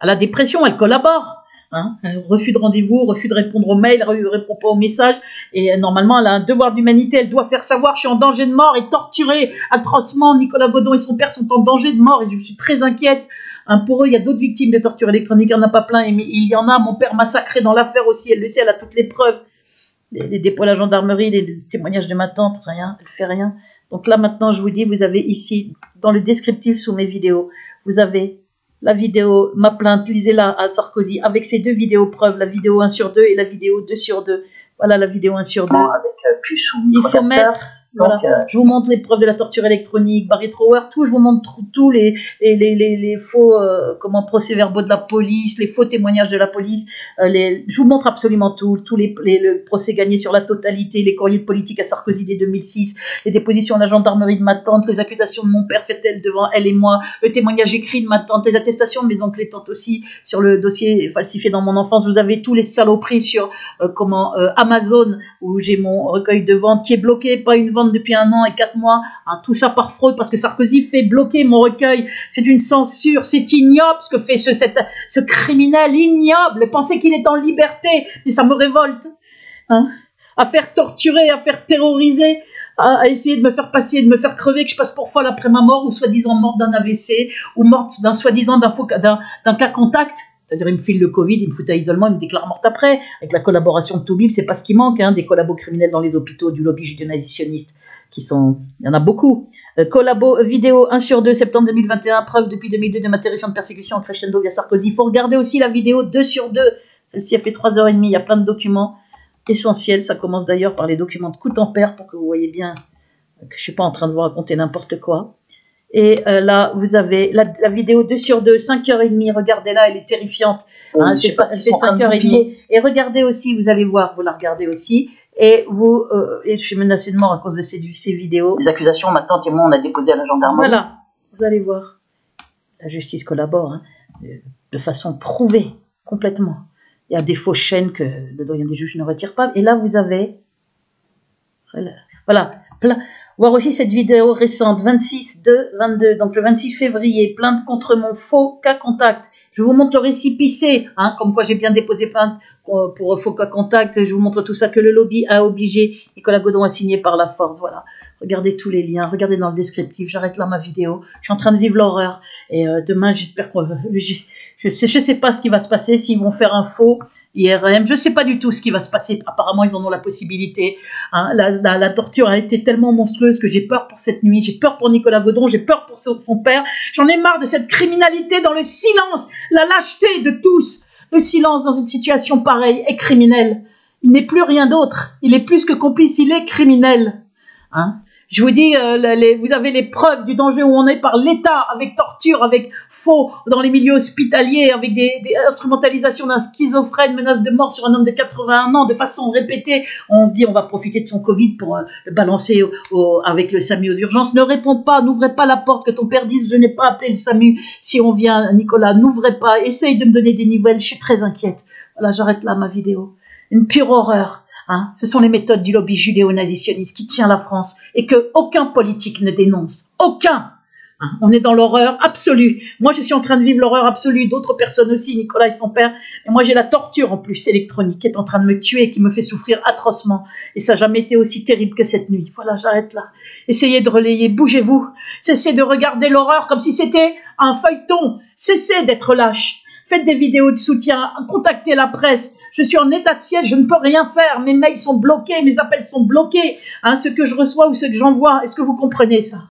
Elle a des pressions, elle collabore. Hein, refus de rendez-vous, refus de répondre aux mails, répond pas aux messages, et normalement elle a un devoir d'humanité, elle doit faire savoir je suis en danger de mort et torturé atrocement. Nicolas Godon et son père sont en danger de mort et je suis très inquiète. Hein, pour eux, il y a d'autres victimes de torture électronique, il n'y en a pas plein, mais il y en a. Mon père massacré dans l'affaire aussi, elle le sait, elle a toutes les preuves. Les dépôts à la gendarmerie, les témoignages de ma tante, rien, elle fait rien. Donc là maintenant, je vous dis, vous avez ici, dans le descriptif sous mes vidéos, vous avez la vidéo, ma plainte, lisez-la à Sarkozy, avec ces deux vidéos preuves, la vidéo 1 sur 2 et la vidéo 2 sur 2. Voilà la vidéo 1 sur 2. Avec puce ou il faut mettre, voilà. Je vous montre les preuves de la torture électronique, Barry Trower, tout, je vous montre tous les faux procès-verbaux de la police, les faux témoignages de la police, je vous montre absolument tout, le procès gagné sur la totalité, les courriers de politique à Sarkozy dès 2006, les dépositions à la gendarmerie de ma tante, les accusations de mon père faites-elles devant elle et moi, le témoignage écrit de ma tante, les attestations de mes oncles et tantes aussi sur le dossier falsifié dans mon enfance. Vous avez tous les saloperies sur Amazon, où j'ai mon recueil de vente qui est bloqué, pas une vente depuis 1 an et 4 mois, hein, tout ça par fraude parce que Sarkozy fait bloquer mon recueil. C'est une censure, c'est ignoble ce que fait ce criminel ignoble. Pensez qu'il est en liberté, mais ça me révolte. Hein, à faire torturer, à faire terroriser, à essayer de me faire passer, de me faire crever, que je passe pour folle après ma mort, ou soi-disant morte d'un AVC, ou morte d'un soi-disant d'un cas contact. C'est-à-dire, il me file le Covid, il me fout à isolement, il me déclare morte après. Avec la collaboration de Toubib, c'est pas ce qui manque, hein, des collabos criminels dans les hôpitaux du lobby judéo-nazitionniste, il y en a beaucoup. Collabo vidéo 1 sur 2, septembre 2021, preuve depuis 2002 de ma terrifiante persécution en crescendo via Sarkozy. Il faut regarder aussi la vidéo 2 sur 2. Celle-ci a fait 3h30, il y a plein de documents essentiels. Ça commence d'ailleurs par les documents de Coutemper pour que vous voyez bien que je suis pas en train de vous raconter n'importe quoi. Et là, vous avez la vidéo 2 sur 2, 5h30, regardez-là, elle est terrifiante. Hein, elle fait 5h30. Et regardez aussi, vous allez voir, vous la regardez aussi. Et je suis menacée de mort à cause de ces vidéos. Les accusations, ma tante et moi, on a déposé à la gendarmerie. Voilà, vous allez voir. La justice collabore, hein, de façon prouvée, complètement. Il y a des fausses chaînes que le doyen des juges ne retire pas. Et là, vous avez... Voilà. Voir aussi cette vidéo récente, 26/2/22, donc le 26 février, plainte contre mon faux cas contact. Je vous montre le récépissé, hein, comme quoi j'ai bien déposé plainte pour faux cas contact. Je vous montre tout ça que le lobby a obligé. Nicolas Godon a signé par la force. Voilà. Regardez tous les liens, regardez dans le descriptif. J'arrête là ma vidéo. Je suis en train de vivre l'horreur. Et demain, j'espère je sais pas ce qui va se passer, s'ils vont faire un faux IRM. Je sais pas du tout ce qui va se passer. Apparemment, ils en ont la possibilité. Hein. La torture a été tellement monstrueuse que j'ai peur pour cette nuit. J'ai peur pour Nicolas Godon. J'ai peur pour son père. J'en ai marre de cette criminalité dans le silence. La lâcheté de tous. Le silence dans une situation pareille est criminel. Il n'est plus rien d'autre. Il est plus que complice. Il est criminel. Hein. Je vous dis, vous avez les preuves du danger où on est par l'État, avec torture, avec faux dans les milieux hospitaliers, avec des instrumentalisations d'un schizophrène, menace de mort sur un homme de 81 ans, de façon répétée. On se dit, on va profiter de son Covid pour le balancer avec le SAMU aux urgences. Ne réponds pas, n'ouvrez pas la porte, que ton père dise, je n'ai pas appelé le SAMU. Si on vient, Nicolas, n'ouvrez pas, essaye de me donner des nouvelles, je suis très inquiète. Voilà, j'arrête là ma vidéo. Une pure horreur. Hein, ce sont les méthodes du lobby judéo-nazitionniste qui tient la France et que aucun politique ne dénonce. Aucun. On est dans l'horreur absolue. Moi, je suis en train de vivre l'horreur absolue. D'autres personnes aussi, Nicolas et son père. Et moi, j'ai la torture en plus électronique qui est en train de me tuer, qui me fait souffrir atrocement. Et ça n'a jamais été aussi terrible que cette nuit. Voilà, j'arrête là. Essayez de relayer, bougez-vous. Cessez de regarder l'horreur comme si c'était un feuilleton. Cessez d'être lâche. Faites des vidéos de soutien, contactez la presse. Je suis en état de siège, je ne peux rien faire. Mes mails sont bloqués, mes appels sont bloqués. Ce que je reçois ou ce que j'envoie. Est-ce que vous comprenez ça?